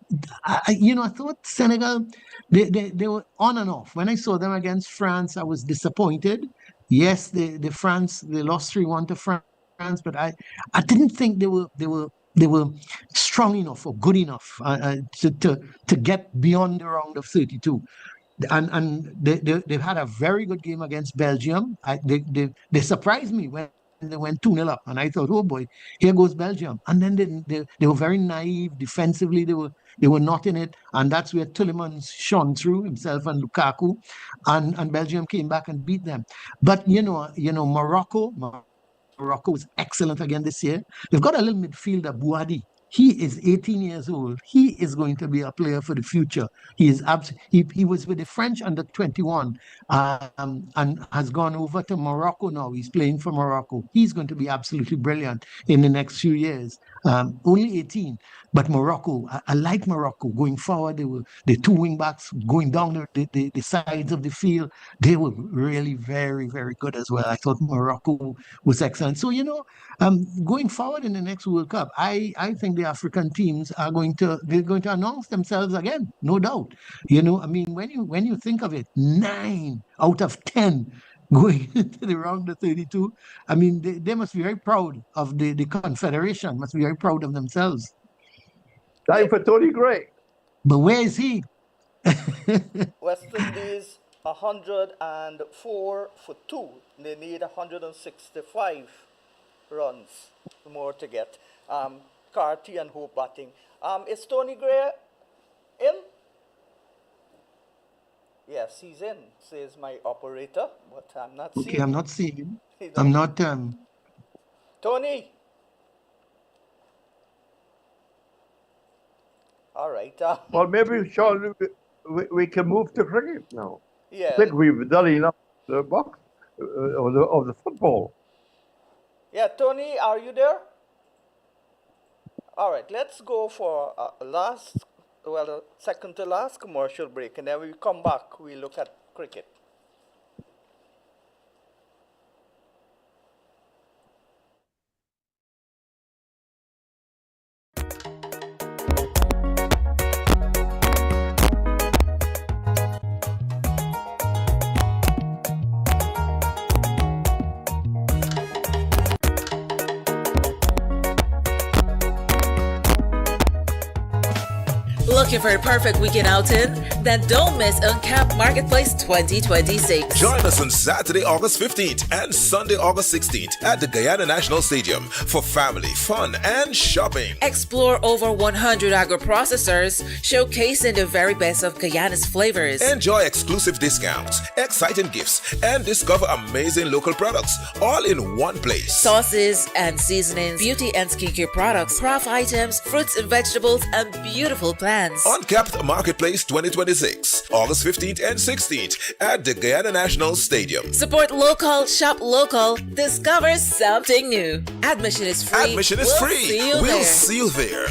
I thought Senegal, they were on and off. When I saw them against France, I was disappointed. Yes, they lost 3-1 to France, but I didn't think they were strong enough or good enough to get beyond the round of 32. And they've had a very good game against Belgium. They surprised me when they went 2-0 up, and I thought, oh boy, here goes Belgium. And then they were very naive defensively. They were not in it, and that's where Tillemans shone through, himself and Lukaku, and Belgium came back and beat them. But Morocco was excellent again this year. They've got a little midfielder, Bouhadi. He is 18 years old. He is going to be a player for the future. He was with the French under 21 and has gone over to Morocco now. He's playing for Morocco. He's going to be absolutely brilliant in the next few years. Only 18, but Morocco, I like Morocco going forward. The two wing backs going down the sides of the field. They were really very, very good as well. I thought Morocco was excellent. So, going forward in the next World Cup, I think they the African teams are they're going to announce themselves again, no doubt. You know, I mean, when you think of it, 9 out of 10 going into the round of 32, I mean, they must be very proud of the confederation, must be very proud of themselves. Time for Tony Gray. But where is he? West Indies 104 for 2. They need 165 runs more to get. Carty and Hope batting. Is Tony Gray in? Yes, he's in, says my operator, but I'm not seeing Okay, I'm not seeing him. He's I'm not- not. Tony. All right. Well, maybe, Sean, we can move to cricket now. Yeah. I think we've done enough of the box, of the football. Yeah, Tony, are you there? All right, let's go for second to last commercial break, and then we come back, we look at cricket. Looking for a perfect weekend outing? Then don't miss Uncapped Marketplace 2026. Join us on Saturday, August 15th and Sunday, August 16th at the Guyana National Stadium for family, fun, and shopping. Explore over 100 agro-processors, showcasing the very best of Guyana's flavors. Enjoy exclusive discounts, exciting gifts, and discover amazing local products all in one place. Sauces and seasonings, beauty and skincare products, craft items, fruits and vegetables, and beautiful plants. Uncapped Marketplace 2026, August 15th and 16th at the Guyana National Stadium. Support local, shop local, discover something new. Admission is free. Admission is We'll free. See you We'll there. see you there.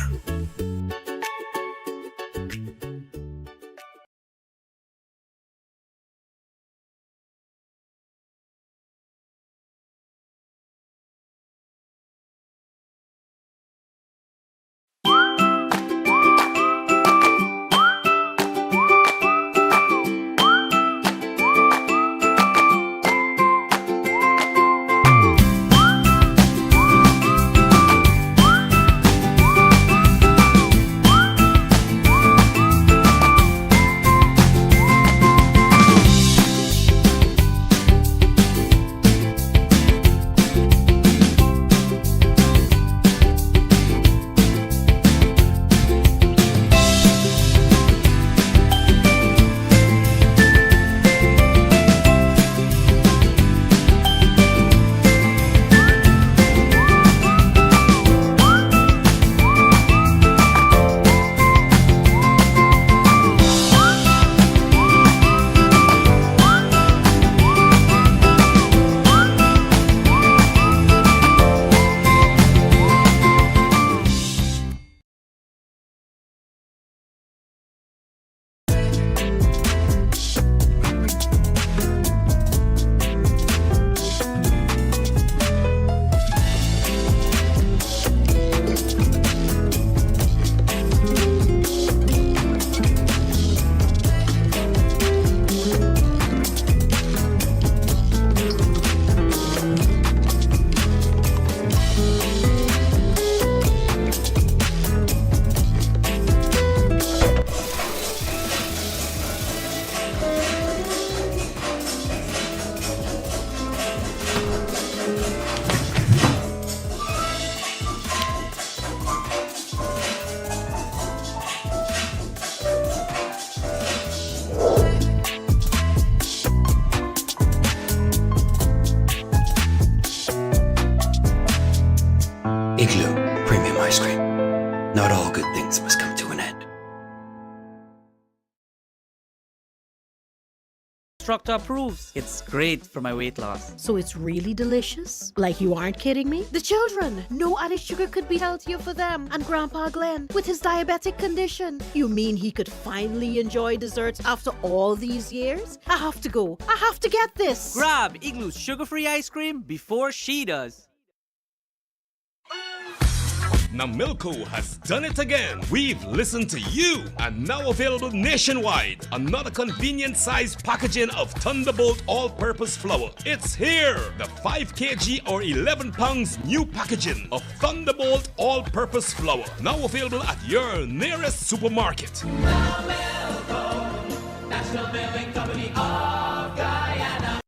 Igloo Premium Ice Cream. Not all good things must come to an end. Instructor approves. It's great for my weight loss. So it's really delicious? Like you aren't kidding me? The children! No added sugar could be healthier for them. And Grandpa Glenn, with his diabetic condition. You mean he could finally enjoy desserts after all these years? I have to go. I have to get this. Grab Igloo's sugar-free ice cream before she does. Now Milko has done it again. We've listened to you and now available nationwide. Another convenient size packaging of Thunderbolt all-purpose flour. It's here. The 5 kg or 11 pounds new packaging of Thunderbolt all-purpose flour. Now available at your nearest supermarket. National Milling Company of Guyana.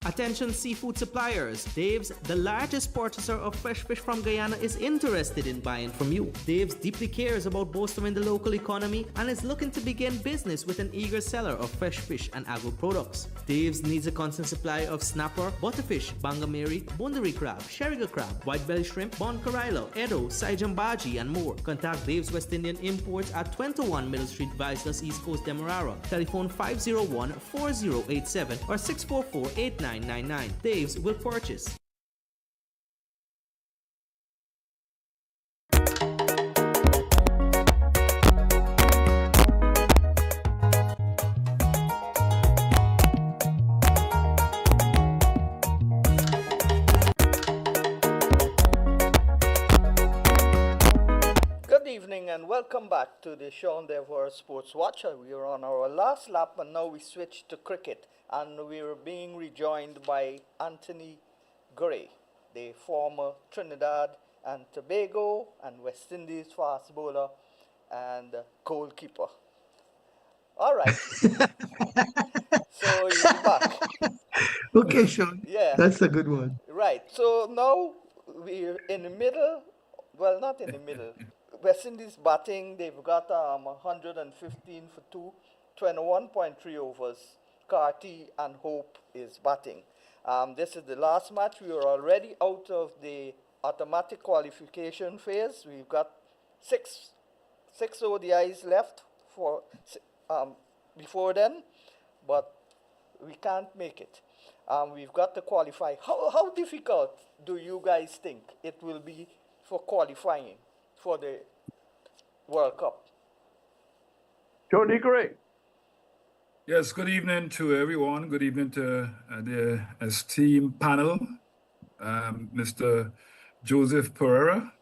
Attention seafood suppliers. Dave's, the largest purchaser of fresh fish from Guyana, is interested in buying from you. Dave's deeply cares about bolstering the local economy and is looking to begin business with an eager seller of fresh fish and agro products. Dave's needs a constant supply of snapper, butterfish, bangameri, bundari crab, sheriga crab, white belly shrimp, bon carilo, edo, saijambaji, and more. Contact Dave's West Indian Imports at 21 Middle Street, Viceless, East Coast, Demerara. Telephone 501-4087 or 644-8999. Dave's will purchase. Good evening and welcome back to the Sean Dever Sports Watcher. We are on our last lap and now we switch to cricket, and we are being rejoined by Anthony Gray, the former Trinidad and Tobago and West Indies fast bowler and goalkeeper. All right. So he's back. Okay, Sean. Yeah. That's a good one. Right. So now we're in the middle. Well, not in the middle. West Indies batting. They've got 115 for 2, 21.3 overs. Carty and Hope is batting. This is the last match. We are already out of the automatic qualification phase. We've got six ODIs left for before then, but we can't make it. We've got to qualify. How difficult do you guys think it will be for qualifying for the World Cup? Tony Gray. Yes, good evening to everyone. Good evening to the esteemed panel, Mr. Joseph Pereira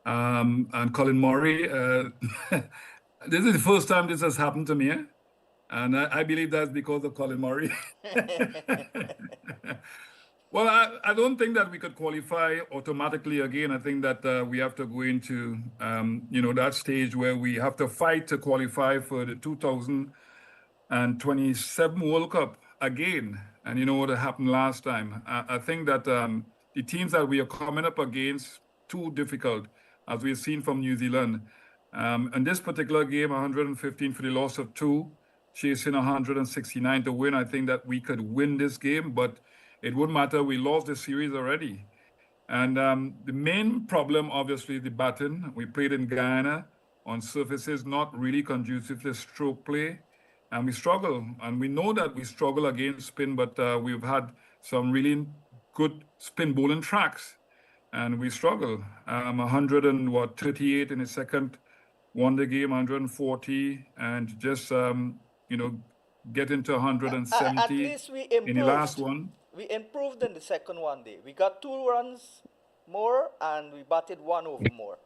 and Colin Murray. This is the first time this has happened to me, and I believe that's because of Colin Murray. Well, I don't think that we could qualify automatically again. I think that we have to go into, that stage where we have to fight to qualify for the 2027 World Cup again. And you know what happened last time. I think that the teams that we are coming up against, too difficult, as we've seen from New Zealand. In this particular game, 115 for the loss of 2, chasing 169 to win. I think that we could win this game, but it wouldn't matter. We lost the series already. And the main problem, obviously, the batting. We played in Guyana on surfaces not really conducive to stroke play. And we struggle. And we know that we struggle against spin, but we've had some really good spin bowling tracks. And we struggle. 138 in the second, won the game, 140, and just, get into 170 At least we improved. in the last one. We improved in the second one day. We got 2 runs more and we batted 1 over more.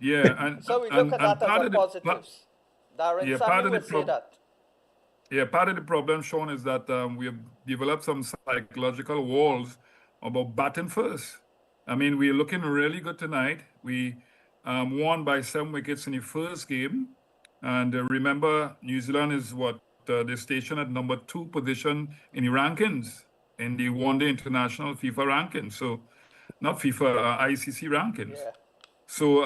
Yeah, and so we look at that as a positives. Darren Sammy would say that. Yeah, part of the problem, Sean, is that we have developed some psychological walls about batting first. I mean, we're looking really good tonight. We won by 7 wickets in the first game. And remember, New Zealand is they station at number 2 position in the rankings, in the one-day international FIFA rankings. So, not FIFA, ICC rankings. Yeah. So,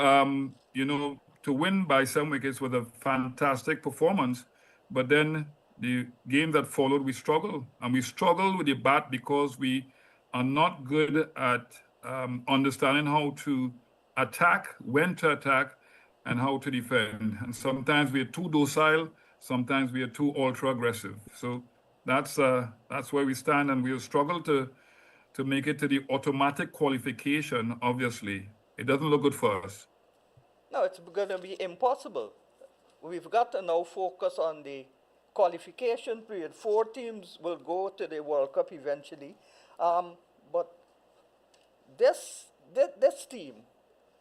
to win by 7 wickets was a fantastic performance. But then the game that followed, we struggled. And we struggled with the bat because we are not good at understanding how to attack, when to attack, and how to defend. And sometimes we are too docile, sometimes we are too ultra-aggressive. So that's where we stand, and we'll struggle to make it to the automatic qualification, obviously. It doesn't look good for us. No, it's going to be impossible. We've got to now focus on the qualification period. 4 teams will go to the World Cup eventually. But this team,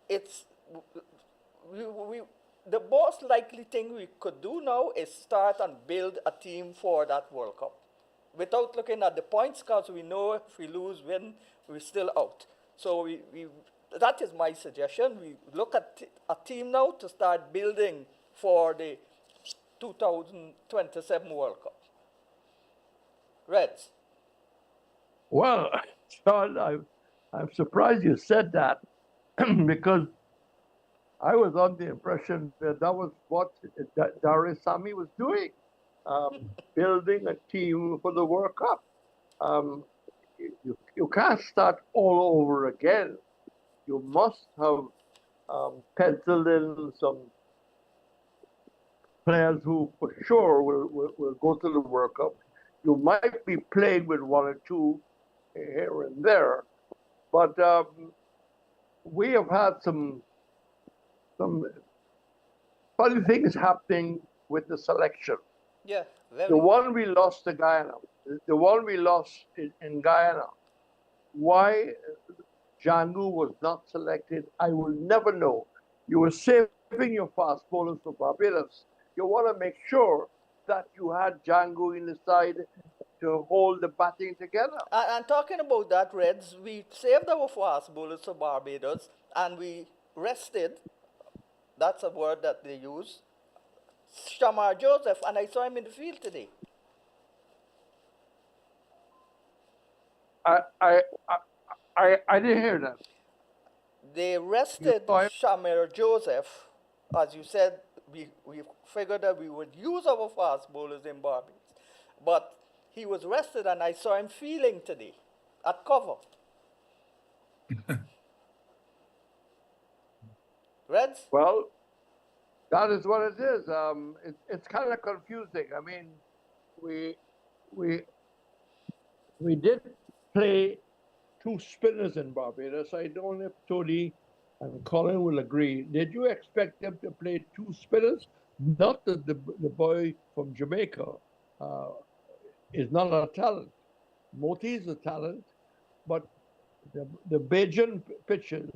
it's we the most likely thing we could do now is start and build a team for that World Cup. Without looking at the points, because we know if we lose, win, we're still out. So that is my suggestion. We look at a team now to start building for the 2027 World Cup. Reds. Well, Sean, I'm surprised you said that because I was under the impression that that was what Darius Sami was doing, building a team for the World Cup. You can't start all over again. You must have penciled in some players who for sure will go to the World Cup. You might be playing with one or two here and there, but we have had some funny things happening with the selection. Yeah, the one we lost to Guyana, the one we lost in Guyana. Why Django was not selected, I will never know. You were saving your fast bowlers for Barbados. You want to make sure that you had Django in the side to hold the batting together. And talking about that, Reds, we saved our fast bowlers for Barbados and we rested. That's a word that they use. Shamar Joseph, and I saw him in the field today. I didn't hear that. They rested Shamar Joseph. As you said, we figured that we would use our fast bowlers in Barbados. But he was rested and I saw him fielding today at cover. Reds? Well, that is what it is. It's kind of confusing. I mean, we did play two spinners in Barbados. I don't know if Tony and Colin will agree. Did you expect them to play two spinners? Not that the boy from Jamaica is not a talent. Moti is a talent, but the Bajan pitchers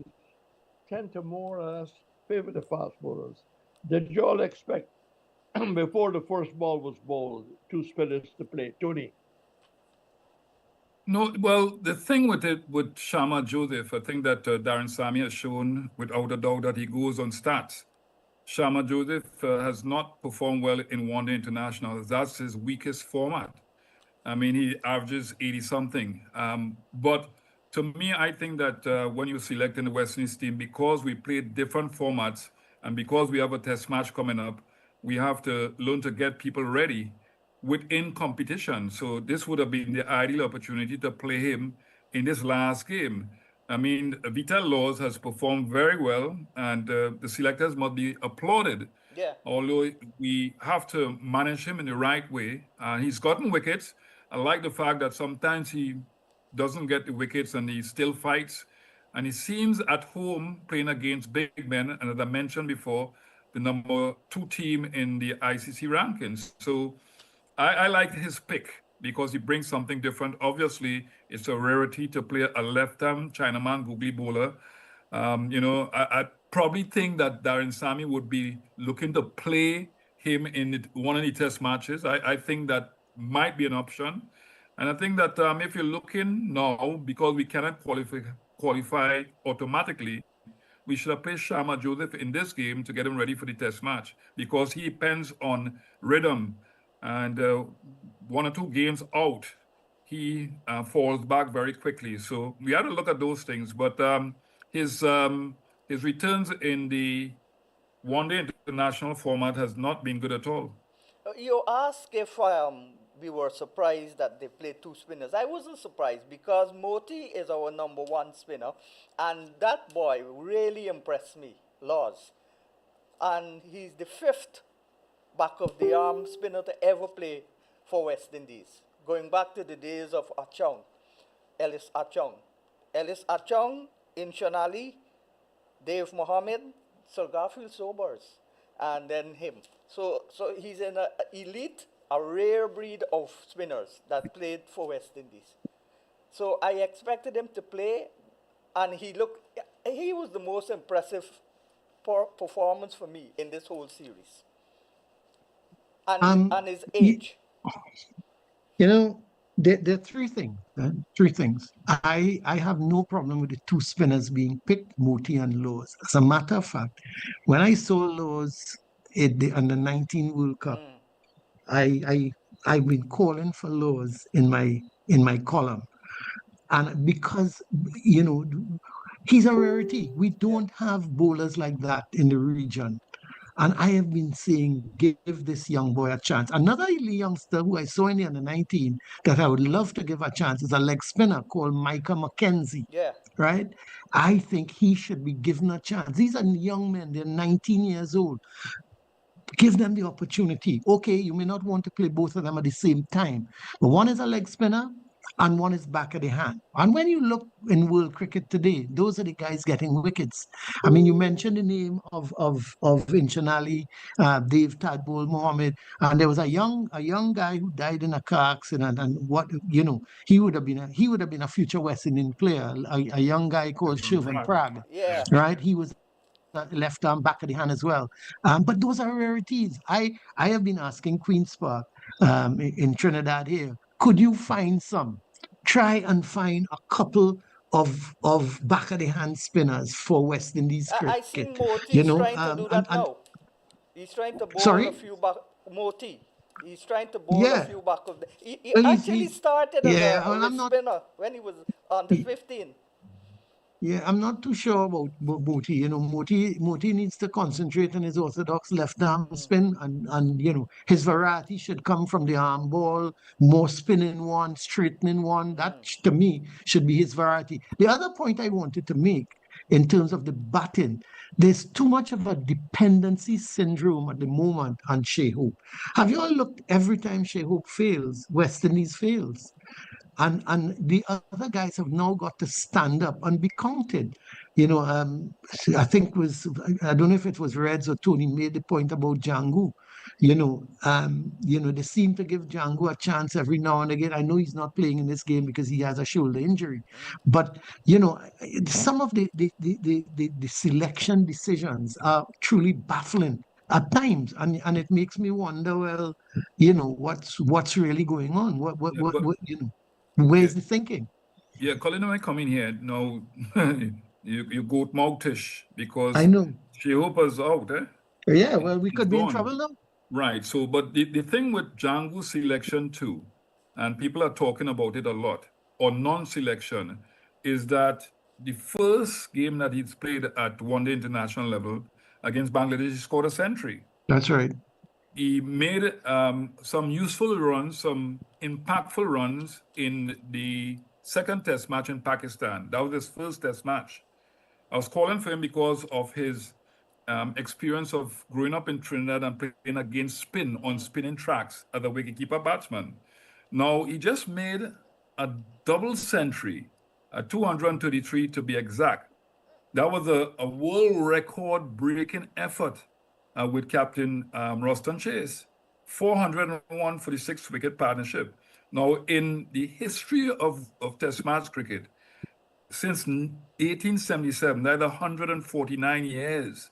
tend to more or less favor the fast bowlers. Did you all expect, before the first ball was bowled, two spinners to play? Tony? No, well, the thing with Shamar Joseph, I think that Darren Sammy has shown without a doubt that he goes on stats. Shamar Joseph has not performed well in one-day internationals. That's his weakest format. I mean, he averages 80-something. But to me, I think that when you select in the West Indies team, because we play different formats and because we have a test match coming up, we have to learn to get people ready within competition. So this would have been the ideal opportunity to play him in this last game. I mean, Vital Laws has performed very well, and the selectors must be applauded. Yeah. Although we have to manage him in the right way. He's gotten wickets. I like the fact that sometimes he doesn't get the wickets and he still fights. And he seems at home playing against big men. And as I mentioned before, the number 2 team in the ICC rankings. So I like his pick because he brings something different. Obviously, it's a rarity to play a left-arm Chinaman googly bowler. I probably think that Darren Sammy would be looking to play him in one of the test matches. I think that might be an option. And I think that if you're looking now, because we cannot qualify automatically, we should have placed Shamar Joseph in this game to get him ready for the test match because he depends on rhythm. And 1 or 2 games out, he falls back very quickly. So we have to look at those things. But his returns in the one-day international format has not been good at all. You ask if we were surprised that they played 2 spinners. I wasn't surprised because Moti is our number 1 spinner, and that boy really impressed me, Laws. And he's the 5th back of the arm spinner to ever play for West Indies, going back to the days of Achong, Ellis Achong. Ellis Achong, Inshan Ali, Dave Mohammed, Sir Garfield Sobers, and then him. So he's an elite, a rare breed of spinners that played for West Indies. So I expected him to play, and he looked, he was the most impressive performance for me in this whole series. And his age. You know, there are three things. Three things. I have no problem with the two spinners being picked, Moti and Laws. As a matter of fact, when I saw Laws at the under 19 World Cup, I I've been calling for Laws in my column, and because you know he's a rarity. We don't have bowlers like that in the region. And I have been saying, give this young boy a chance. Another youngster who I saw in the under 19 that I would love to give a chance is a leg spinner called Micah McKenzie. Yeah. Right? I think he should be given a chance. These are young men, they're 19 years old. Give them the opportunity. Okay, you may not want to play both of them at the same time, but one is a leg spinner and one is back of the hand. And when you look in world cricket today, those are the guys getting wickets. I mean, you mentioned the name of Inchanali, Dave Tadbol Mohammed, and there was a young guy who died in a car accident. And what he would have been a future West Indian player, a young guy called Shirvan Prague. Yeah. Right? He was left arm back of the hand as well. But those are rarities. I have been asking Queen's Park in Trinidad here, could you find some? Try and find a couple of back of the hand spinners for West Indies cricket. I seen Moti trying to do that now. He's trying to bowl a few back. Moti. He's trying to bowl a few back of the. He actually started as a spinner when he was under 15. Yeah, I'm not too sure about Moti. You know, Moti needs to concentrate on his orthodox left arm spin, and his variety should come from the arm ball, more spinning one, straightening one. That to me should be his variety. The other point I wanted to make in terms of the batting, there's too much of a dependency syndrome at the moment on Shai Hope. Have you all looked every time Shai Hope fails, West Indies fails? And the other guys have now got to stand up and be counted. I think I don't know if it was Reds or Tony made the point about Django. They seem to give Django a chance every now and again. I know he's not playing in this game because he has a shoulder injury, but some of the selection decisions are truly baffling at times, and it makes me wonder. Well, what's really going on? Where's the thinking? Yeah, Colin, when I come in here, now you go moutish because I know. Shai Hope is out, eh? Yeah, well, we could be in trouble now. Right. So, but the thing with Django's selection too, and people are talking about it a lot, or non-selection, is that the first game that he's played at one-day international level against Bangladesh, he scored a century. That's right. He made some useful runs, some impactful runs in the second test match in Pakistan. That was his first test match. I was calling for him because of his experience of growing up in Trinidad and playing against spin on spinning tracks as a wicketkeeper batsman. Now, he just made a double century, a 233 to be exact. That was a world record breaking effort with Captain Roston Chase. 401 for the 6-wicket partnership. Now, in the history of Test match cricket, since 1877, that's 149 years,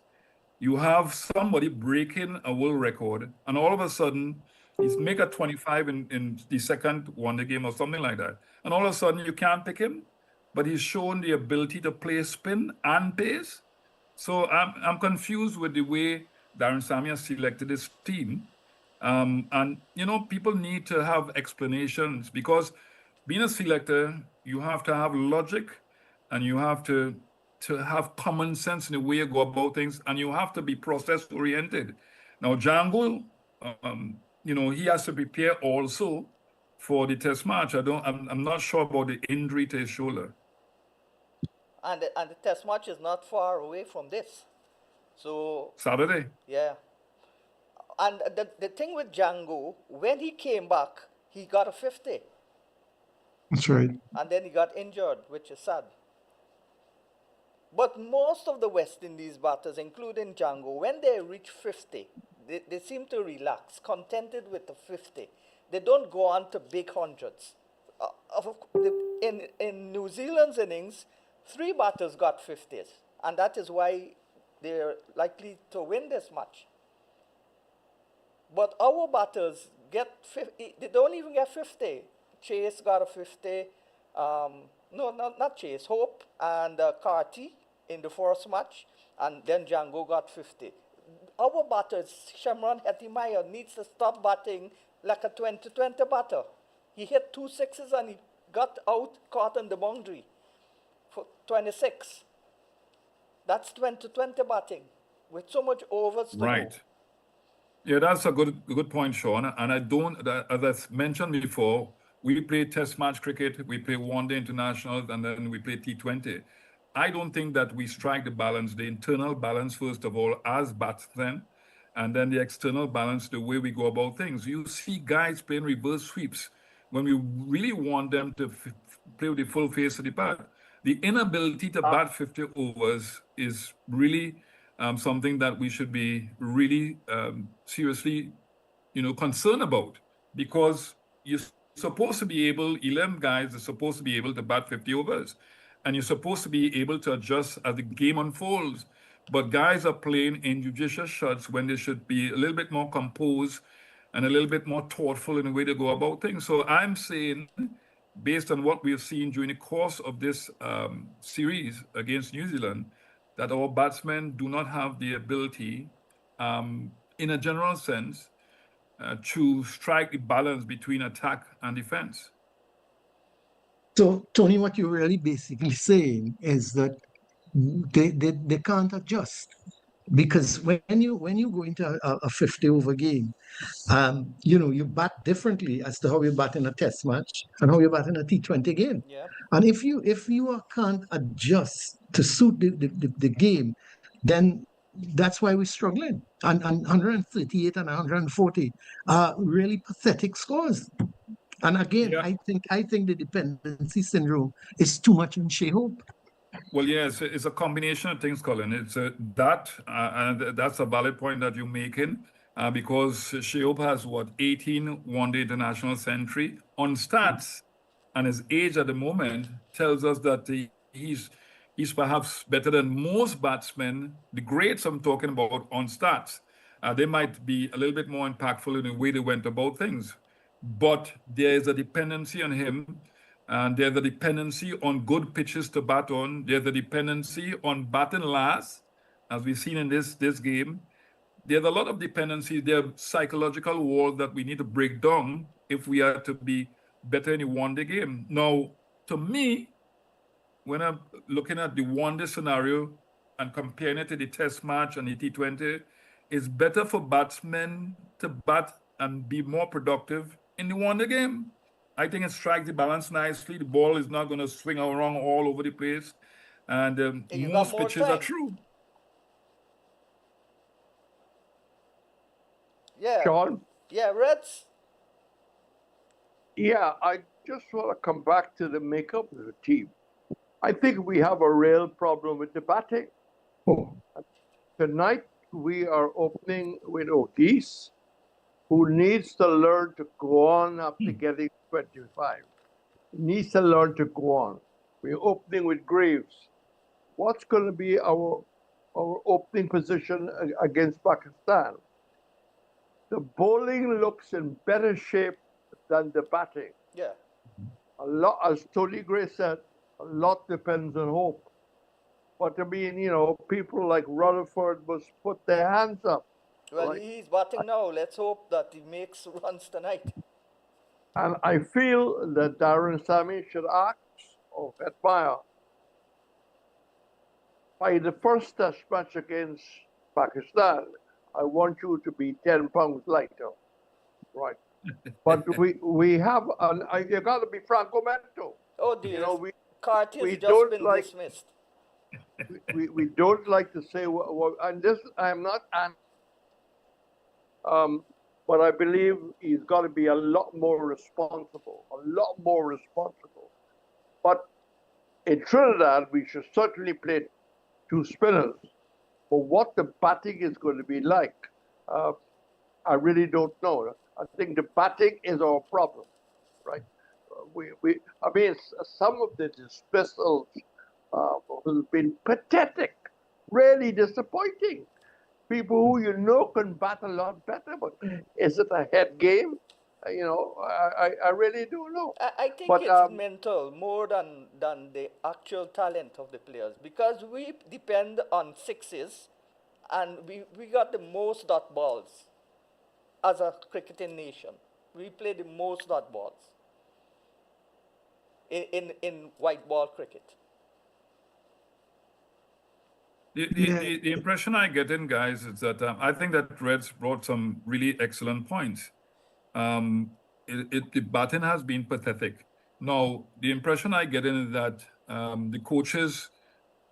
you have somebody breaking a world record, and all of a sudden, he's make a 25 in the second one-day game or something like that. And all of a sudden, you can't pick him, but he's shown the ability to play spin and pace. So I'm confused with the way Darren Samia selected his team. And, people need to have explanations because being a selector, you have to have logic and you have to have common sense in the way you go about things, and you have to be process-oriented. Now, Django, he has to prepare also for the test match. I'm not sure about the injury to his shoulder. And the test match is not far away from this. So Saturday. Yeah. And the thing with Django, when he came back, he got a 50. That's right. And then he got injured, which is sad. But most of the West Indies batters, including Django, when they reach 50, they seem to relax, contented with the 50. They don't go on to big hundreds. In New Zealand's innings, Three batters got 50s, and that is why they're likely to win this match. But our batters get 50, they don't even get 50. Chase got a 50. No, not Chase, Hope and Carty in the first match, and then Django got 50. Our batters, Shamron Hetimeyer, needs to stop batting like a 2020 batter. He hit 2 sixes and he got out, caught on the boundary for 26. That's 2020 batting with so much overs to go. Right. Yeah, that's a good point, Sean. And I don't, as I mentioned before, we play test match cricket, we play one-day internationals, and then we play T20. I don't think that we strike the balance, the internal balance, first of all, as batsmen, and then the external balance, the way we go about things. You see guys playing reverse sweeps when we really want them to play with the full face of the bat. The inability to bat 50 overs is really something that we should be really seriously, concerned about, because you're supposed to be able, 11 guys are supposed to be able to bat 50 overs, and you're supposed to be able to adjust as the game unfolds. But guys are playing injudicious shots when they should be a little bit more composed and a little bit more thoughtful in the way they go about things. So I'm saying, based on what we've seen during the course of this series against New Zealand, that our batsmen do not have the ability, in a general sense, to strike the balance between attack and defense. So, Tony, what you're really basically saying is that they can't adjust, because when you go into a 50 over game, you bat differently as to how you bat in a test match and how you bat in a T20 game. Yeah. And if you can't adjust to suit the game, then that's why we're struggling. And 138 and 140 are really pathetic scores. And again, Yeah. I think the dependency syndrome is too much on Shea Hope. Well, yes, it's a combination of things, Colin. It's that, and that's a valid point that you're making, because Shea Hope has, 18 one-day international century on stats, and his age at the moment tells us that he's perhaps better than most batsmen, the greats I'm talking about, on stats. They might be a little bit more impactful in the way they went about things, but there's a dependency on him. And there's a dependency on good pitches to bat on. There's a dependency on batting last, as we've seen in this game. There's a lot of dependencies. There are psychological walls that we need to break down if we are to be better in a one-day game. Now, to me, when I'm looking at the one-day scenario and comparing it to the test match and the T20, it's better for batsmen to bat and be more productive in the one-day game. I think it strikes the balance nicely. The ball is not going to swing around all over the place. And most pitches are true. Yeah. Sean? Yeah, Reds? Yeah, I just want to come back to the makeup of the team. I think we have a real problem with the batting. Tonight, we are opening with Otis, who needs to learn to go on after getting 25. He needs to learn to go on. We're opening with Graves. What's going to be our opening position against Pakistan? The bowling looks in better shape than the batting. Yeah. A lot, as Tony Gray said, a lot depends on Hope. But I mean, people like Rutherford must put their hands up. Well, he's batting now. Let's hope that he makes runs tonight. And I feel that Darren Sammy should ask or admire, by the first test match against Pakistan, I want you to be 10 pounds lighter. Right. But we have, you got to be Franco Mento. Oh, dear. Carty has just don't been like, dismissed. we don't like to say, and this, I'm not but I believe he's got to be a lot more responsible, But in Trinidad, we should certainly play two spinners. But what the batting is going to be like, I really don't know. I think the batting is our problem, right? I mean, some of the dismissals who's been pathetic, really disappointing. People who you know can bat a lot better, but is it a head game? I really don't know. I think But it's mental more than the actual talent of the players because we depend on sixes and we got the most dot balls as a cricketing nation. We play the most dot balls in white ball cricket. The impression I get in, guys, is that I think that Reds brought some really excellent points. The batting has been pathetic. Now, the impression I get in is that the coaches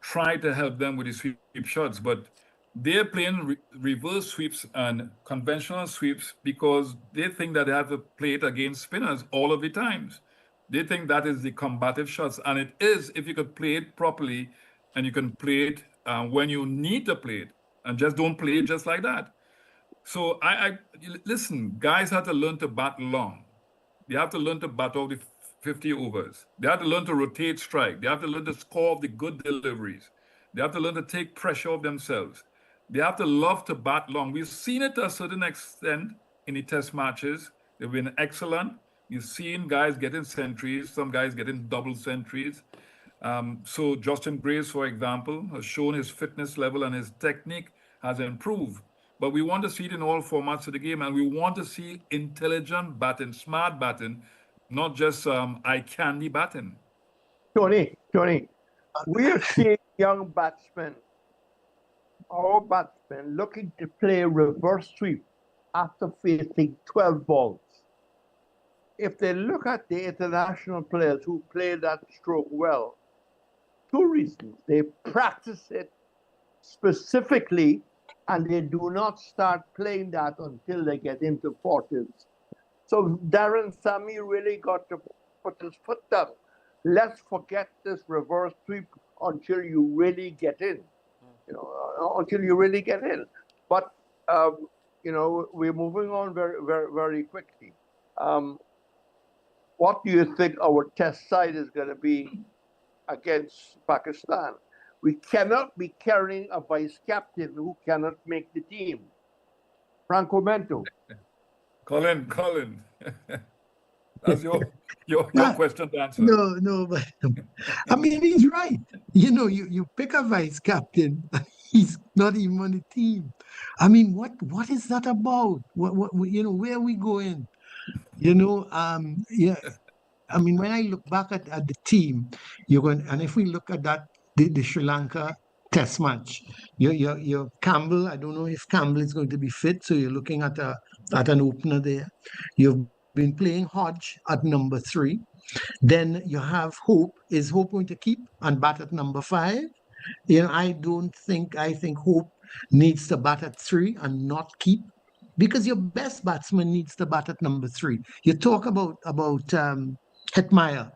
try to help them with the sweep shots, but they're playing reverse sweeps and conventional sweeps because they think that they have to play it against spinners all of the times. They think that is the combative shots, and it is if you could play it properly and you can play it when you need to play it, and just don't play it just like that. So I listen, guys have to learn to bat long. They have to learn to bat all the 50 overs. They have to learn to rotate strike. They have to learn to score off the good deliveries. They have to learn to take pressure off themselves. They have to love to bat long. We've seen it to a certain extent in the test matches. They've been excellent. You've seen guys getting centuries, some guys getting double centuries. So Justin Grace, for example, has shown his fitness level and his technique has improved. But we want to see it in all formats of the game, and we want to see intelligent batting, smart batting, not just eye candy batting. Tony, we are seeing young batsmen, our batsmen, looking to play reverse sweep after facing 12 balls. If they look at the international players who play that stroke well, two reasons. They practice it specifically, and they do not start playing that until they get into 40s. So Darren Sammy really got to put his foot down. Let's forget this reverse sweep until you really get in. Until you really get in. But we're moving on very, very, very quickly. What do you think our test side is going to be against Pakistan? We cannot be carrying a vice captain who cannot make the team. Franco Mento. Colin, that's your question to answer. No, but I mean, he's right. You pick a vice captain, he's not even on the team. I mean, what is that about? What where are we going? Yeah. I mean, when I look back at the team, and if we look at that, the Sri Lanka test match, your Campbell, I don't know if Campbell is going to be fit, so you're looking at an opener there. You've been playing Hodge at number 3. Then you have Hope. Is Hope going to keep and bat at number 5? I think Hope needs to bat at 3 and not keep, because your best batsman needs to bat at number 3. You talk about Hetmeyer.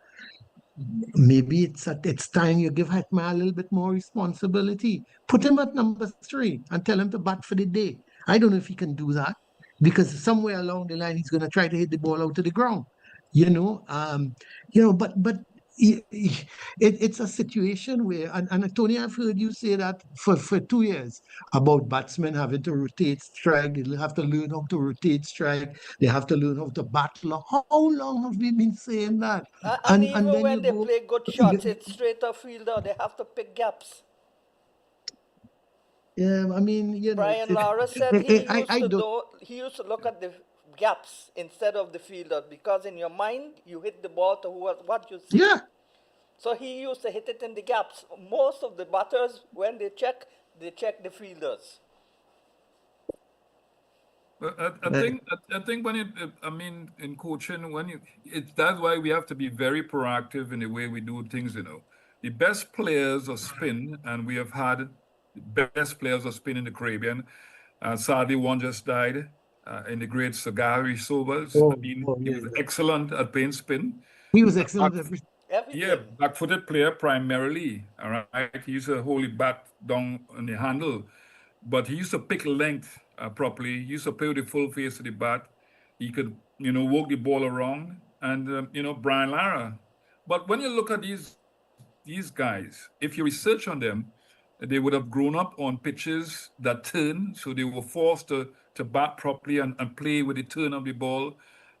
Maybe it's time you give Hetmeyer a little bit more responsibility. Put him at number 3 and tell him to bat for the day. I don't know if he can do that, because somewhere along the line he's going to try to hit the ball out to the ground. But it's a situation where, and Tony, I've heard you say that for 2 years about batsmen having to rotate strike. They have to learn how to rotate strike. They have to learn how to bat long. How long have we been saying that? And even then when they play good shots, it's straighter fielder. They have to pick gaps. Yeah, I mean, Brian Lara said he used to look at the gaps instead of the fielder, because in your mind you hit the ball to what you see. Yeah. So he used to hit it in the gaps. Most of the batters, when they check the fielders. I think when in coaching, that's why we have to be very proactive in the way we do things. The best players of spin, and we have had the best players of spin in the Caribbean. Sadly, one just died in the great Sagari Sobers. He was excellent at playing spin. He was excellent at everything. Yeah, back-footed player primarily. All right, he used to hold it back down on the handle, but he used to pick length properly. He used to play with the full face of the bat. He could, walk the ball around, and Brian Lara. But when you look at these these guys, if you research on them, they would have grown up on pitches that turn, so they were forced to bat properly and play with the turn of the ball.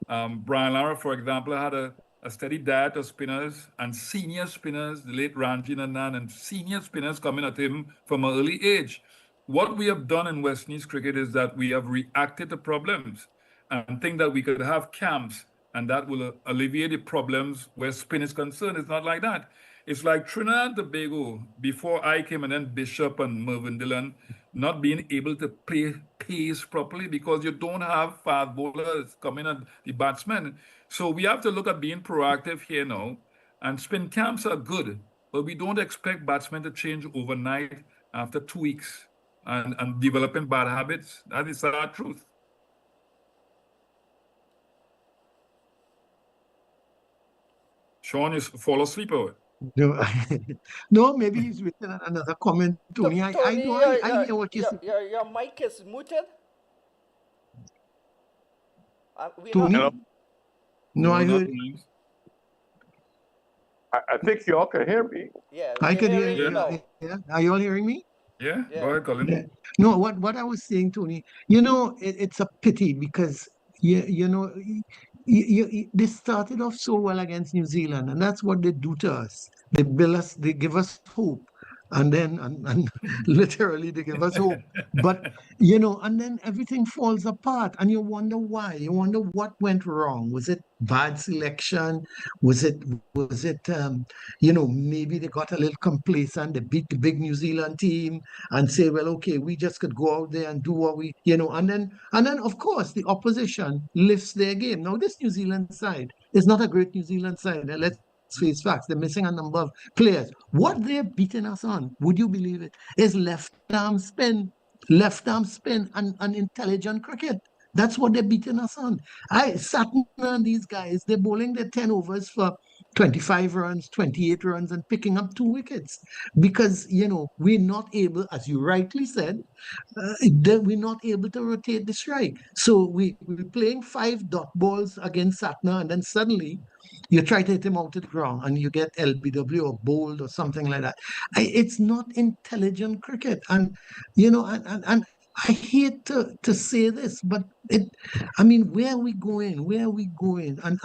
Brian Lara, for example, had a steady diet of spinners and senior spinners, the late Ranjit Anand, and senior spinners coming at him from an early age. What we have done in West Indies cricket is that we have reacted to problems and think that we could have camps and that will alleviate the problems where spin is concerned. It's not like that. It's like Trinidad and Tobago, before I came, and then Bishop and Mervyn Dillon, not being able to play pace properly because you don't have fast bowlers coming at the batsmen. So we have to look at being proactive here now. And spin camps are good, but we don't expect batsmen to change overnight after 2 weeks and developing bad habits. That is the truth. Sean is fall asleep or what? No, no, maybe he's written another comment, Tony. I know, I hear what you say. Your mic is muted. Tony? Hello? No, I heard. I think you all can hear me. Yeah, I can hear you you. now. Yeah. Are you all hearing me? Yeah, go ahead, Colin. Yeah. No, what I was saying, Tony, it's a pity because they started off so well against New Zealand, and that's what they do to us. They build us, they give us hope, and then and literally they give us hope. But and then everything falls apart, and you wonder why. You wonder what went wrong. Was it bad selection? Was it maybe they got a little complacent. They beat the big New Zealand team and say, well, okay, we just could go out there and do what we, and then of course the opposition lifts their game. Now this New Zealand side is not a great New Zealand side. Let's face facts. They're missing a number of players. What they're beating us on, would you believe it, is left arm spin and intelligent cricket. That's what they're beating us on. Saturn and these guys, they're bowling their 10 overs for 25 runs, 28 runs, and picking up 2 wickets because, we're not able, as you rightly said, we're not able to rotate the strike. So we're playing 5 dot balls against Satna, and then suddenly you try to hit him out to the ground and you get LBW or bowled or something like that. It's not intelligent cricket. And, and I hate to say this, but where are we going? Where are we going? And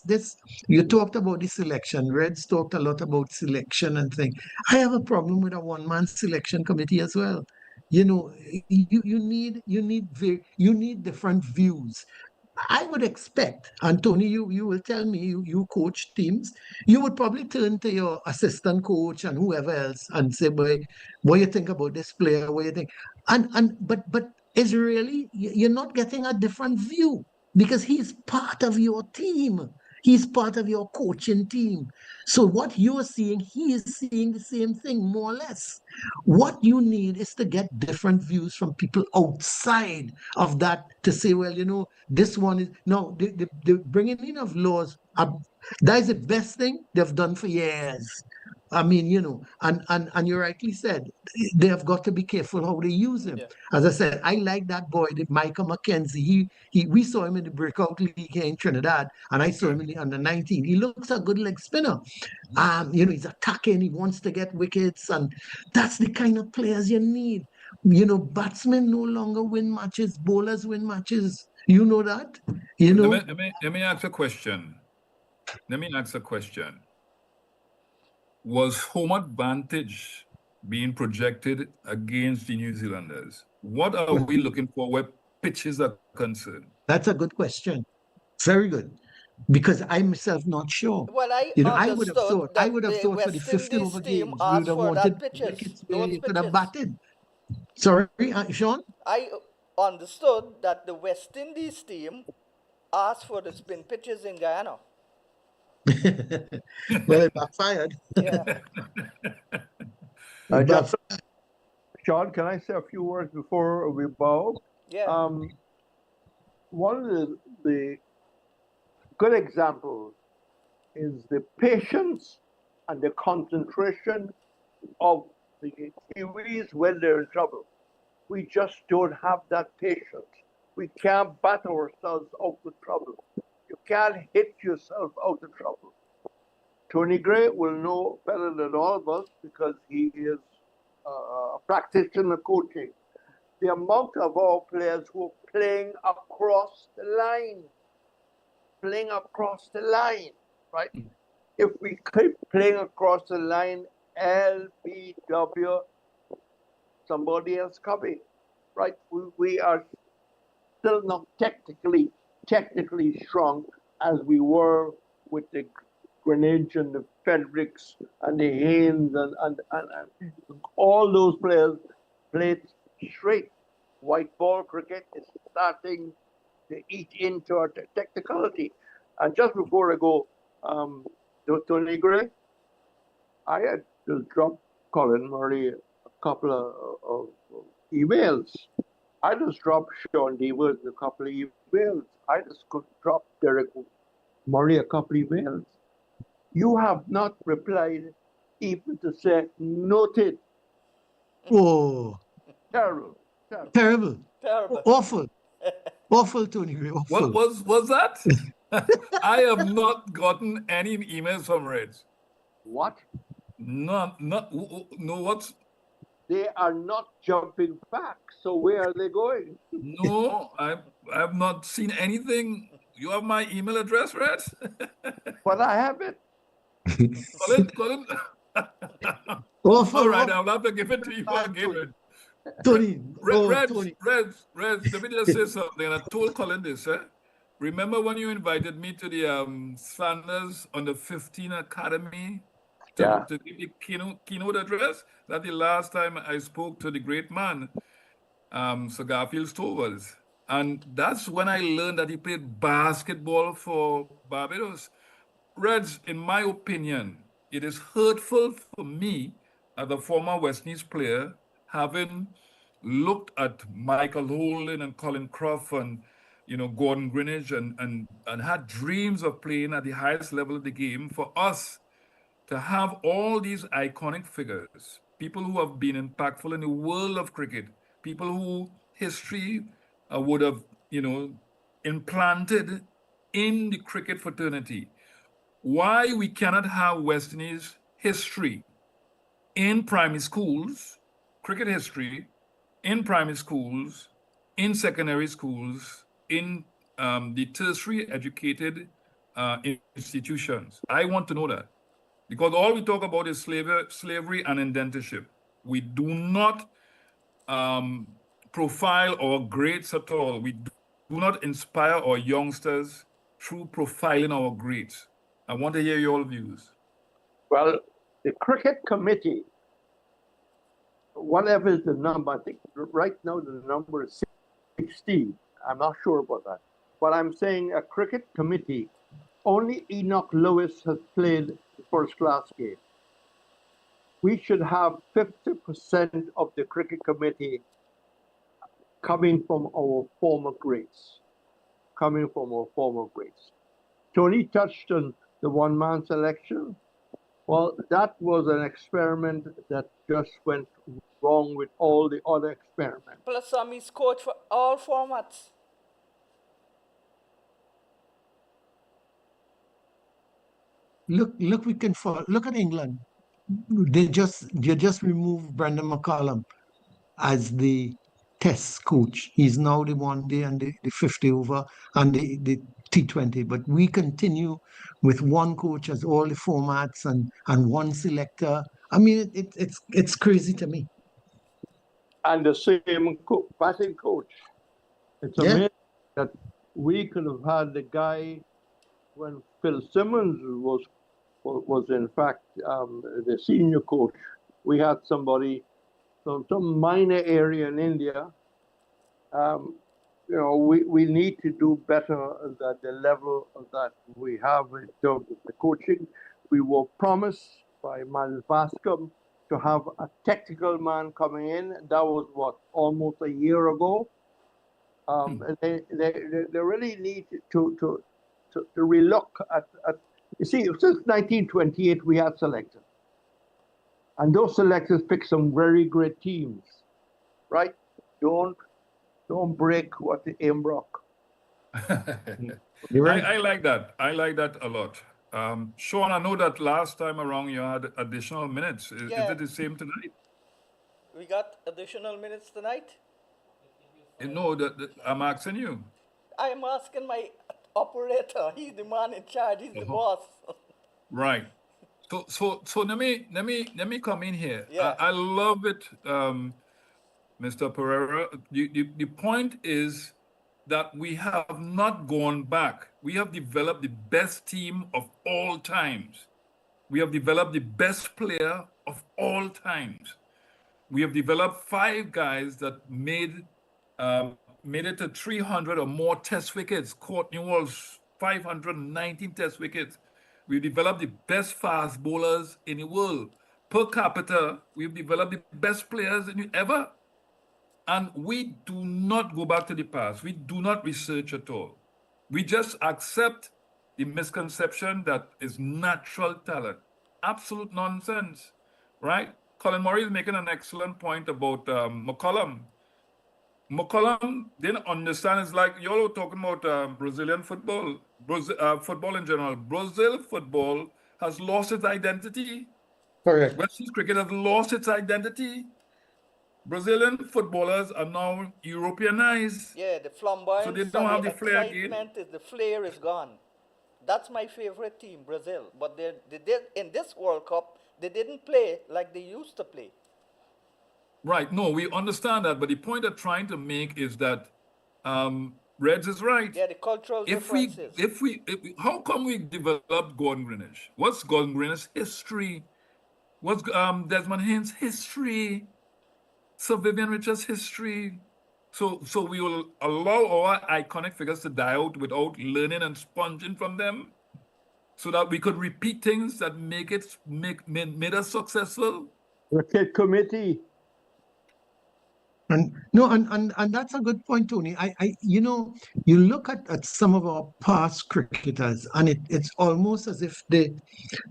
this you talked about the selection. Reds talked a lot about selection and things. I have a problem with a one-man selection committee as well. You need different views. I would expect, and Tony, you will tell me, you coach teams, you would probably turn to your assistant coach and whoever else and say, boy, what you think about this player, what you think? But is really, you're not getting a different view because he's part of your team. He's part of your coaching team. So what you're seeing, he is seeing the same thing, more or less. What you need is to get different views from people outside of that to say, well, this one is, no, the bringing in of laws, that is the best thing they've done for years. And you rightly said, they have got to be careful how they use him. Yeah. As I said, I like that boy, Michael McKenzie. We saw him in the breakout league here in Trinidad, and I saw him in the under 19. He looks a good leg spinner. He's attacking, he wants to get wickets, and that's the kind of players you need. Batsmen no longer win matches, bowlers win matches. You know that? Let me ask a question. Was home advantage being projected against the New Zealanders? What are we looking for where pitches are concerned? That's a good question. Very good. Because I'm myself not sure. Well, I would have thought for the 50 over games, we would have wanted wickets where you could have batted. Sorry, Sean? I understood that the West Indies team asked for the spin pitches in Guyana. Well, it backfired. Yeah. Sean, can I say a few words before we bow? Yeah. One of the good examples is the patience and the concentration of the Kiwis when they're in trouble. We just don't have that patience. We can't bat ourselves out of trouble. You can't hit yourself out of trouble. Tony Gray will know better than all of us because he is a practitioner coaching. The amount of our players who are playing across the line, right? If we keep playing across the line, LBW, somebody else coming, right? We are still not technically strong as we were with the Greenwich and the Fredericks and the Haynes and all those players played straight. White ball cricket is starting to eat into our technicality. And just before I go to Tony Gray, I had to drop Colin Murray a couple of emails. I just dropped Sean Devers a couple of emails. I just could drop Derek Murray a couple of emails. You have not replied even to say noted. Oh, Terrible. terrible. Terrible. Awful. Awful, Tony Gray. Awful. What was that? I have not gotten any emails from Reds. What? No, what's... They are not jumping back. So where are they going? No, I have not seen anything. You have my email address, Reds? But I have it. Colin. Awful. All right, I'll have to give it to you again. Tony. Reds, Tony. let me just say something. And I told Colin this, Remember when you invited me to the Sanders under 15 Academy to give the keynote address? That's the last time I spoke to the great man, Sir Garfield Stovers. And that's when I learned that he played basketball for Barbados. Reds, in my opinion, it is hurtful for me as a former West Indies player, having looked at Michael Holden and Colin Croft and Gordon Greenwich and had dreams of playing at the highest level of the game, for us to have all these iconic figures, people who have been impactful in the world of cricket, people who history would have, implanted in the cricket fraternity. Why we cannot have West Indies history in primary schools, cricket history in primary schools, in secondary schools, in the tertiary educated institutions. I want to know that. Because all we talk about is slavery and indentureship. We do not profile our greats at all. We do not inspire our youngsters through profiling our greats. I want to hear your views. Well, the cricket committee, whatever is the number, I think right now the number is 16. I'm not sure about that. But I'm saying a cricket committee, only Enoch Lewis has played the first class game. We should have 50% of the cricket committee coming from our former greats. Tony touched on the one-man selection. Well, that was an experiment that just went wrong with all the other experiments. Plus, he's coach for all formats. Look, we can follow. Look at England. They just removed Brendan McCullum as the test coach. He's now the one day and the 50 over and the T20. But we continue with one coach as all the formats and one selector. I mean, it's crazy to me. And the same batting coach. It's amazing that we could have had the guy when Phil Simmons was in fact the senior coach. We had somebody from some minor area in India. We need to do better at the level that we have in terms of the coaching. We were promised by Miles Bascom to have a technical man coming in. That was almost a year ago. They really need to relook at. You see, since 1928 we had selectors, and those selectors picked some very great teams, right? Don't break what the aim broke. I like that. I like that a lot. Sean, I know that last time around you had additional minutes. Is Yeah. it the same tonight? We got additional minutes tonight? No, I'm asking you. I'm asking my operator. He's the man in charge. He's the boss. Right. So let me come in here. Yeah. I love it, Mr. Pereira. The point is that we have not gone back. We have developed the best team of all times. We have developed the best player of all times. We have developed 5 guys that made it to 300 or more test wickets. Courtney Walsh, 519 test wickets. We've developed the best fast bowlers in the world. Per capita, we've developed the best players ever. And we do not go back to the past. We do not research at all. We just accept the misconception that is natural talent. Absolute nonsense, right? Colin Murray is making an excellent point about McCollum. McCollum didn't understand. It's like you're all talking about Brazilian football, football in general. Brazil football has lost its identity. Correct. West Indies cricket has lost its identity. Brazilian footballers are now Europeanized. Yeah, the flamboyance, so they don't have the flair again. The flair is gone. That's my favorite team, Brazil. But they did in this World Cup, they didn't play like they used to play. Right. No, we understand that. But the point I'm trying to make is that Reds is right. Yeah, the cultural differences. If we, how come we developed Gordon Greenwich? What's Gordon Greenwich's history? What's Desmond Haynes' history? Sir Vivian Richards' history? So we will allow our iconic figures to die out without learning and sponging from them, so that we could repeat things that made us successful. Cricket committee. And that's a good point, Tony. You look at some of our past cricketers, and it's almost as if they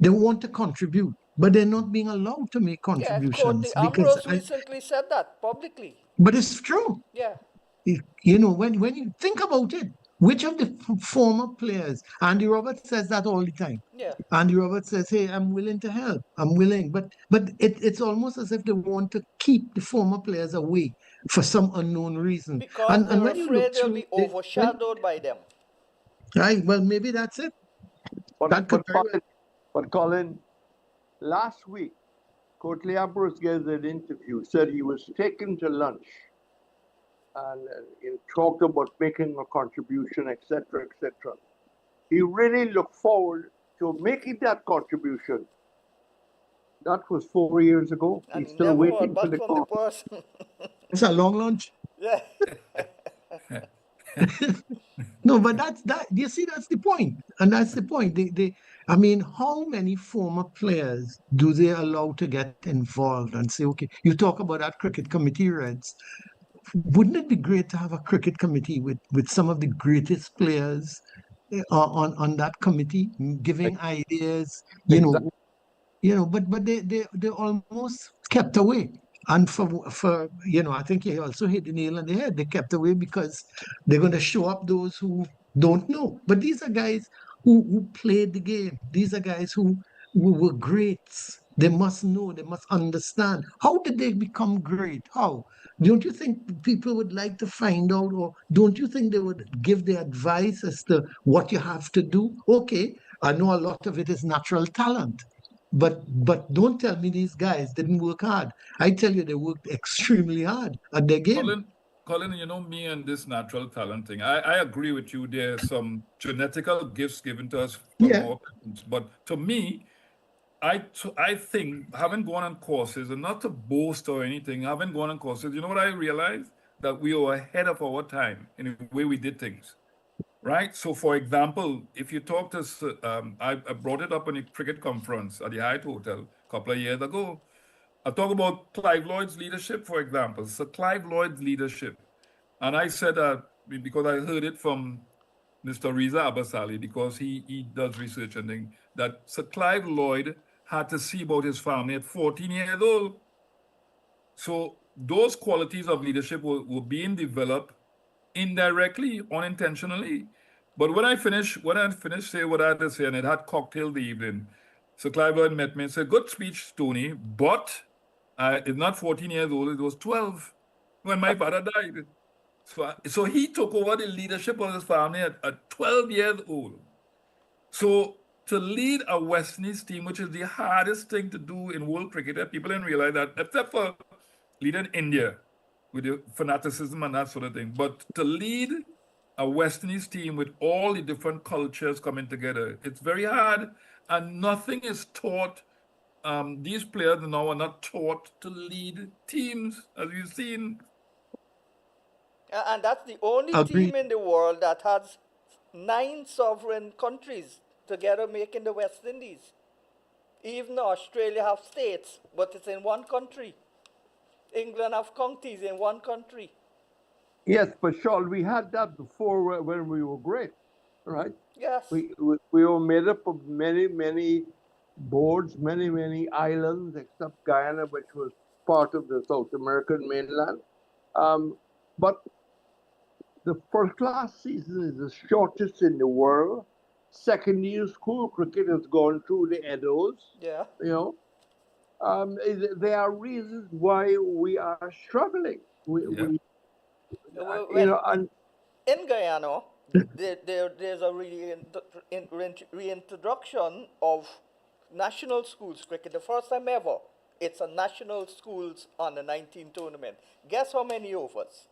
want to contribute, but they're not being allowed to make contributions. Yeah, Ambrose recently said that publicly. But it's true. Yeah. When you think about it, which of the former players, Andy Roberts says that all the time. Yeah. Andy Roberts says, "Hey, I'm willing to help. I'm willing," but it's almost as if they want to keep the former players away for some unknown reason. Because they're afraid they'll be overshadowed by them. Right. Well, maybe that's it. But Colin, last week, Courtney Ambrose gave an interview, said he was taken to lunch and he talked about making a contribution, etc., etc. He really looked forward to making that contribution. That was 4 years ago. And he's still waiting for the call. It's a long lunch. Yeah. No, but you see, that's the point. And that's the point. I mean, how many former players do they allow to get involved and say, okay, you talk about that cricket committee, Reds. Wouldn't it be great to have a cricket committee with some of the greatest players on that committee, giving ideas, but they almost kept away. And for I think he also hit the nail on the head. They kept away because they're going to show up those who don't know. But these are guys who played the game. These are guys who were greats. They must know, they must understand. How did they become great? How? Don't you think people would like to find out, or don't you think they would give the advice as to what you have to do? Okay, I know a lot of it is natural talent, but don't tell me these guys didn't work hard. I tell you, they worked extremely hard at their game. Colin, me and this natural talent thing, I agree with you. There's some genetical gifts given to us from our parents, but to me, I think, having gone on courses, and not to boast or anything, having gone on courses, you know what I realized? That we were ahead of our time in the way we did things, right? So, for example, if you talk to, I brought it up in a cricket conference at the Hyatt Hotel a couple of years ago. I talk about Clive Lloyd's leadership, for example. So Clive Lloyd's leadership. And I said that because I heard it from Mr. Riza Abbasali, because he does research and things, that Sir Clive Lloyd had to see about his family at 14 years old. So those qualities of leadership were being developed indirectly, unintentionally. But when I finished saying what I had to say, and it had cocktail the evening, so Clive Lloyd met me and said, "Good speech, Tony, but it's not 14 years old, it was 12 when my father died." So he took over the leadership of his family at 12 years old. So to lead a West Indies team, which is the hardest thing to do in world cricket, people didn't realize that, except for leading India with the fanaticism and that sort of thing. But to lead a West Indies team with all the different cultures coming together, it's very hard, and nothing is taught. These players now are not taught to lead teams, as you've seen. And that's the only Agreed. team in the world that has 9 sovereign countries together making the West Indies. Even Australia have states, but it's in one country. England have counties in one country. Yes, but Sean, we had that before when we were great, right? Yes. We were made up of many boards, many islands, except Guyana, which was part of the South American mainland. But the first class season is the shortest in the world. Second year school cricket has gone through the Edos. Yeah. You know, there are reasons why we are struggling. You know, and in Guyana, there's a reintroduction of national schools cricket. The first time ever, it's a national schools under 19 tournament. Guess how many overs?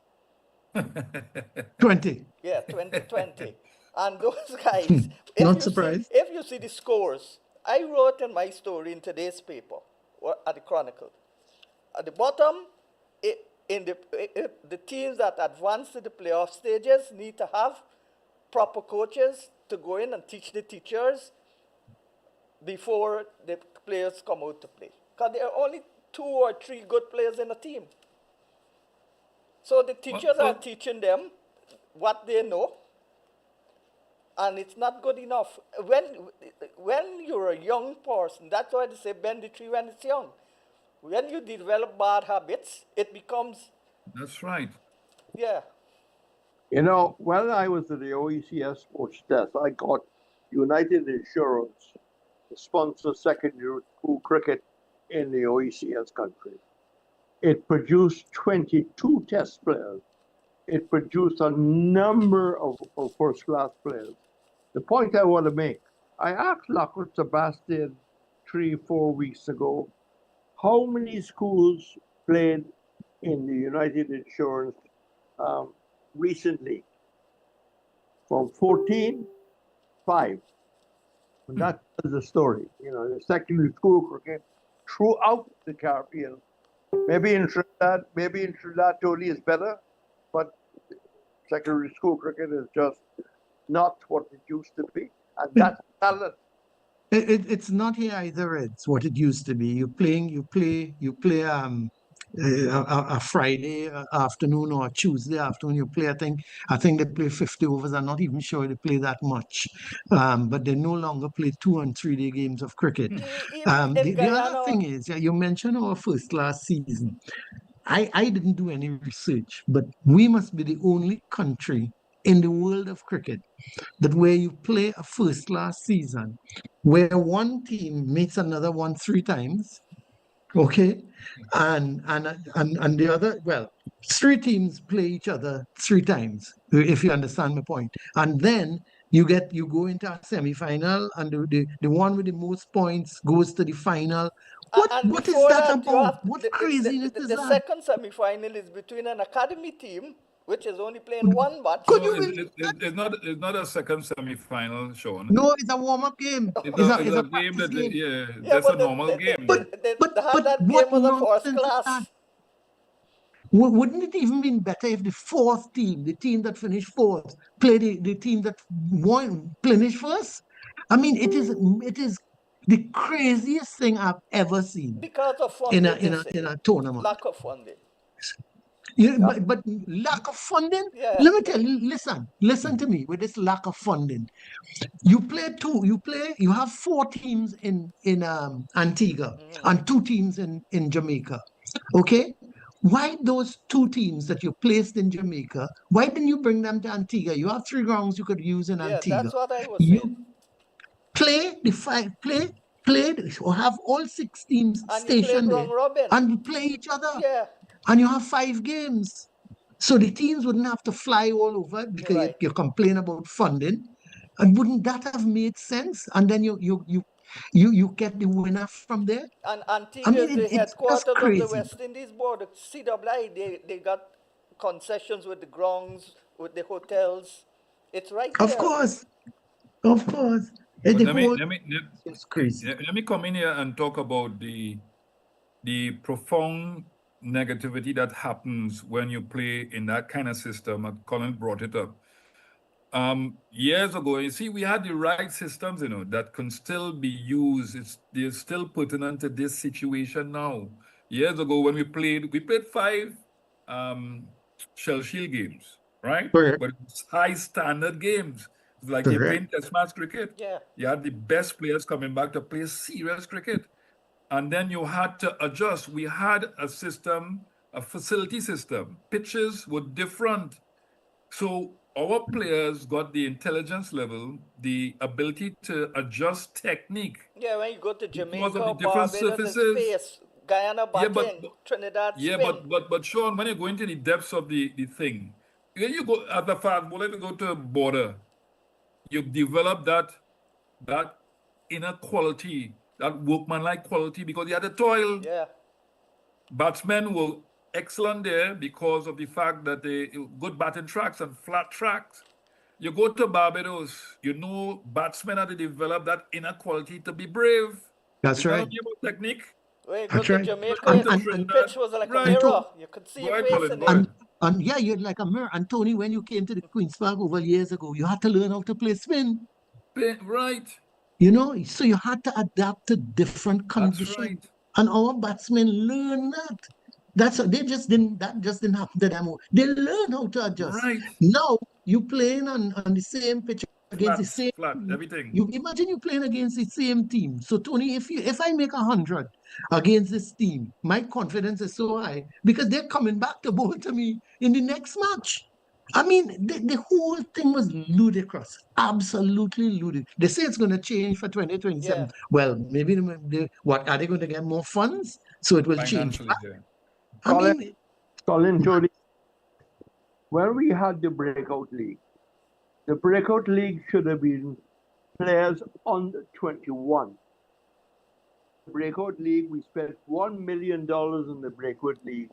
20. Yeah, 20. And those guys, Not surprised. If you see the scores, I wrote in my story in today's paper, or at the Chronicle. At the bottom, the teams that advance to the playoff stages need to have proper coaches to go in and teach the teachers before the players come out to play. Because there are only 2 or 3 good players in a team. So the teachers are teaching them what they know, and it's not good enough. When you're a young person, that's why they say bend the tree when it's young. When you develop bad habits, it becomes... That's right. Yeah. you know, when I was at the OECS sports desk, I got United Insurance to sponsor secondary school cricket in the OECS country. It produced 22 test players. It produced a number of first-class players. The point I want to make, I asked Lockwood Sebastian 3-4 weeks ago, how many schools played in the United Insurance recently? From 14, 5. And that is the story. You know, the secondary school cricket throughout the Caribbean. Maybe in Trinidad totally is better, but secondary school cricket is just not what it used to be. And that's talent. It's not here either. It's what it used to be. You play a Friday afternoon or a Tuesday afternoon. You play. I think they play 50 overs. I'm not even sure they play that much. But they no longer play 2 and 3 day games of cricket. The other thing is, you mentioned our first class season. I didn't do any research, but we must be the only country in the world of cricket that where you play a first class season where one team meets another one 3 times, okay, and the other, well, 3 teams play each other 3 times, if you understand my point, and then you go into a semi-final, and the one with the most points goes to the final. What is that about? What craziness is that? The second semi-final is between an academy team, which is only playing 1 match. It's not a second semi-final, Sean. No, it's a warm-up game. It's a game that that's a normal game. But that game was a first class. Wouldn't it even been better if the 4th team, the team that finished 4th, play the team that won finished first? I mean, it is the craziest thing I've ever seen. Because of funding, in a tournament. Lack of funding. But lack of funding. Yeah. Let me tell you. Listen to me. With this lack of funding, you have 4 teams in Antigua and 2 teams in Jamaica. Okay, why those two teams that you placed in Jamaica, why didn't you bring them to Antigua? You have 3 grounds you could use in Yeah, Antigua. that's what I was You saying. play or have all 6 teams And you play stationed there round robin. and play each other. Yeah, And you have 5 games. So the teams wouldn't have to fly all over you're because right. you complain about funding. And wouldn't that have made sense? And then you get the winner from there. And I Antigua mean, is the it's just headquarters of the crazy. West Indies board. The CWI, they got concessions with the grounds, with the hotels. It's right Of there. course. Of course. But The let me whole let me it's crazy. let me come in here and talk about the profound negativity that happens when you play in that kind of system. Colin brought it up. Years ago, you see, we had the right systems, that can still be used. They're still putting into this situation now. Years ago, when we played 5 Shell Shield games, right? Correct. But it's high standard games. It's like you're playing Correct. test match cricket. Yeah. You had the best players coming back to play serious cricket. And then you had to adjust. We had a system, a facility system. Pitches were different. So our players got the intelligence level, the ability to adjust technique. Yeah, when you go to Because Jamaica, of the different Barbados, it's surfaces. pace. Guyana Yeah, batting, Trinidad spin. but Sean, when you go into the depths of the thing, when you go at the fast bowler, you go to a border, you develop that inner quality, that workmanlike quality, because you had to toil. Yeah. Batsmen were excellent there because of the fact that they good batting tracks and flat tracks. You go to Barbados, batsmen had to develop that inner quality to be brave. That's It's right. not only about technique. When you go That's to right. Jamaica, And the pitch was like a Right. mirror. You could see Go your ahead, face Colin, in go it. ahead. And yeah, you're like a mirror. And Tony, when you came to the Queen's Park Oval years ago, you had to learn how to play spin. Right. So you had to adapt to different That's conditions. right. And our batsmen learn that. That just didn't happen to them. They learn how to adjust. Right. Now you playing on the same pitch against the same Flat, team. everything. You imagine you playing against the same team. So Tony, if I make 100 against this team, my confidence is so high because they're coming back to bowl to me in the next match. I mean, the whole thing was ludicrous, absolutely ludicrous. They say it's going to change for 2027. Yeah. Well, maybe what are they going to get more funds? So it will change. Financially, yeah. Colin, Jody, when we had the breakout league should have been players under 21. Breakout league, we spent $1 million in the breakout league,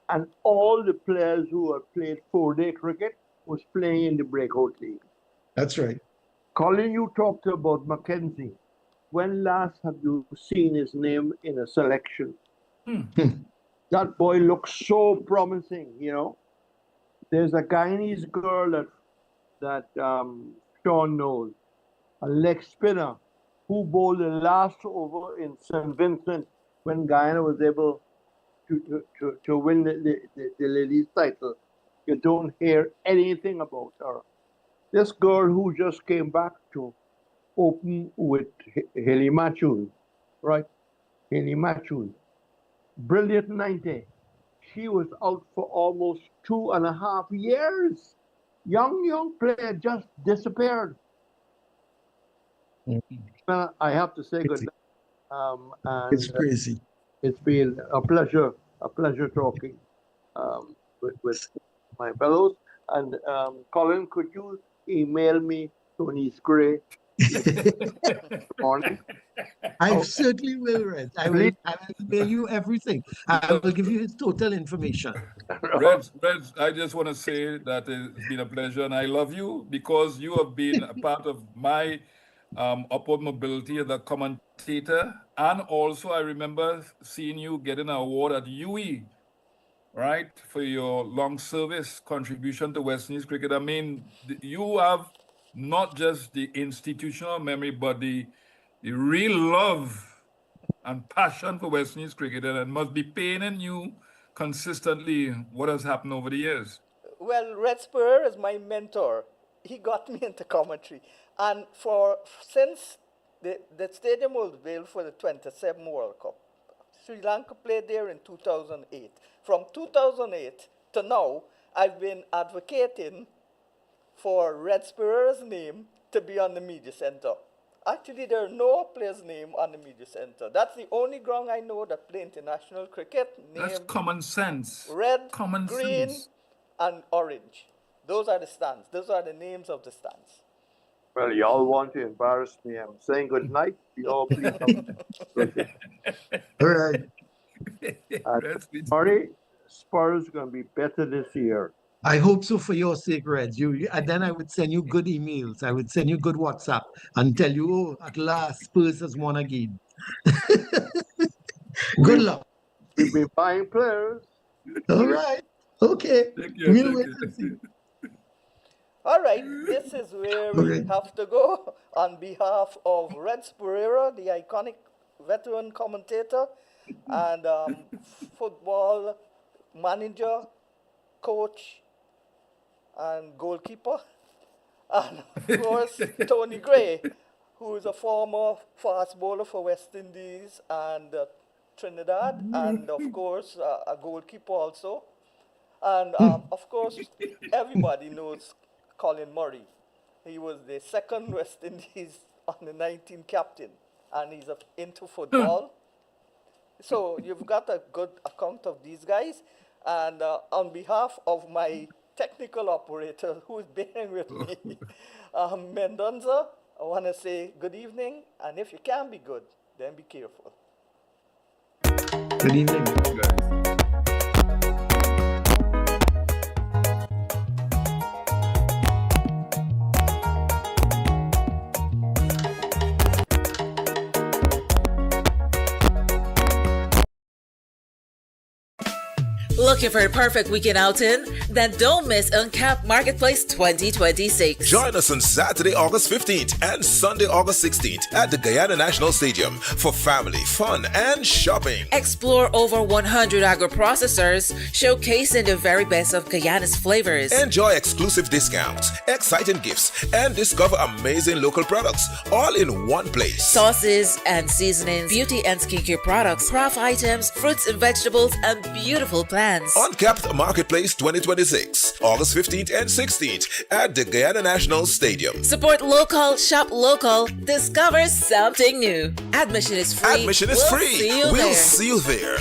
and all the players who had played 4-day cricket was playing in the breakout league. That's right. Colin, you talked about Mackenzie. When last have you seen his name in a selection? That boy looks so promising, There's a Guyanese girl that Sean knows, a leg spinner, who bowled the last over in St. Vincent when Guyana was able to win the ladies' title. You don't hear anything about her. This girl who just came back to open with Haley Matthews, right? Haley Matthews. Brilliant 90. She was out for almost 2.5 years. Young player just disappeared. I have to say good night. It's crazy. It's been a pleasure talking with my fellows. And Colin, could you email me Tony's Gray? Morning. I certainly will, Red. I will email you everything. I will give you his total information. Reds, I just want to say that it's been a pleasure, and I love you because you have been a part of my upward mobility as a commentator. And also, I remember seeing you get an award at UE, right, for your long service contribution to West Indies cricket. I mean, you have not just the institutional memory, but the real love and passion for West Indies cricket, and it must be paining you consistently what has happened over the years. Well, Red Spur is my mentor. He got me into commentary. And since the stadium was built for the 27 World Cup, Sri Lanka played there in 2008. From 2008 to now, I've been advocating for Red Pereira's name to be on the media center. Actually, there are no players' name on the media center. That's the only ground I know that play international cricket. That's common sense. Red, common green, sense. and orange. Those are the stands. Those are the names of the stands. Well, y'all want to embarrass me. I'm saying good night. You all please come. All right. Marty, Spurs are going to be better this year. I hope so for your sake, Reg. And then I would send you good emails. I would send you good WhatsApp and tell you, oh, at last, Spurs has won again. Good luck. We'll be buying players. All right. Okay. We'll wait and see. All right, this is where we have to go on behalf of Red Pereira, the iconic veteran commentator and football manager, coach, and goalkeeper. And of course, Tony Gray, who is a former fast bowler for West Indies and Trinidad, and of course, a goalkeeper also. And of course, everybody knows Colin Murray. He was the second West Indies under 19 captain, and he's into football. So you've got a good account of these guys. And on behalf of my technical operator who is bearing with me, Mendonza, I want to say good evening. And if you can be good, then be careful. Good evening. Looking for a perfect weekend outing? Then don't miss Uncapped Marketplace 2026. Join us on Saturday, August 15th and Sunday, August 16th at the Guyana National Stadium for family, fun, and shopping. Explore over 100 agro-processors, showcasing the very best of Guyana's flavors. Enjoy exclusive discounts, exciting gifts, and discover amazing local products all in one place. Sauces and seasonings, beauty and skincare products, craft items, fruits and vegetables, and beautiful plants. Uncapped Marketplace 2026, August 15th and 16th at the Guyana National Stadium. Support local, shop local, discover something new. Admission is free. Admission is free. We'll see you there.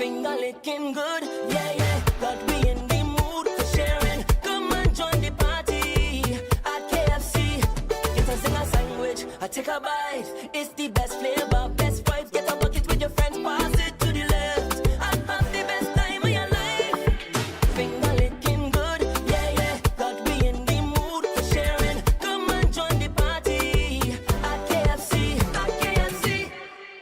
Finger licking good, yeah, yeah. Got me in the mood for sharing. Come and join the party at KFC. Get a zinger sandwich, I take a bite. It's the best flavor, best vibes. Get a bucket with your friends, pass it to the left. And have the best time of your life. Finger licking good, yeah, yeah. Got me in the mood for sharing. Come and join the party at KFC, at KFC.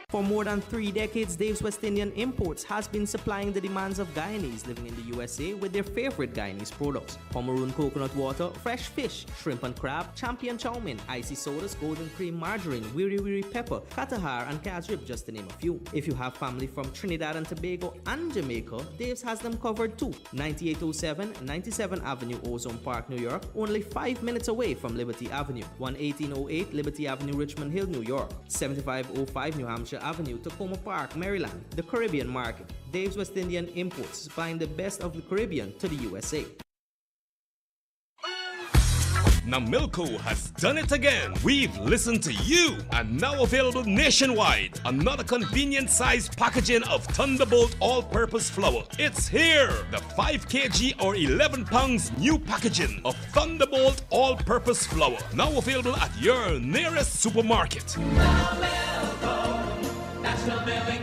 For more than 3 decades, Dave's West Indian Imports has been supplying the demands of Guyanese living in the USA with their favorite Guyanese products: Pomeroon coconut water, fresh fish, shrimp and crab, champion chow mein, icy sodas, golden cream margarine, wiri wiri pepper, katahar and casrib, just to name a few. If you have family from Trinidad and Tobago and Jamaica, Dave's has them covered too. 9807 97th Avenue, Ozone Park, New York, only 5 minutes away from Liberty Avenue. 11808 Liberty Avenue, Richmond Hill, New York. 7505 New Hampshire Avenue, Tacoma Park, Maryland. The Caribbean market. Dave's West Indian Imports, supplying the best of the Caribbean to the USA. Now Milko has done it again. We've listened to you, and now available nationwide. Another convenient sized packaging of Thunderbolt all-purpose flour. It's here, the 5 kg or 11 pounds new packaging of Thunderbolt all-purpose flour. Now available at your nearest supermarket. National Milling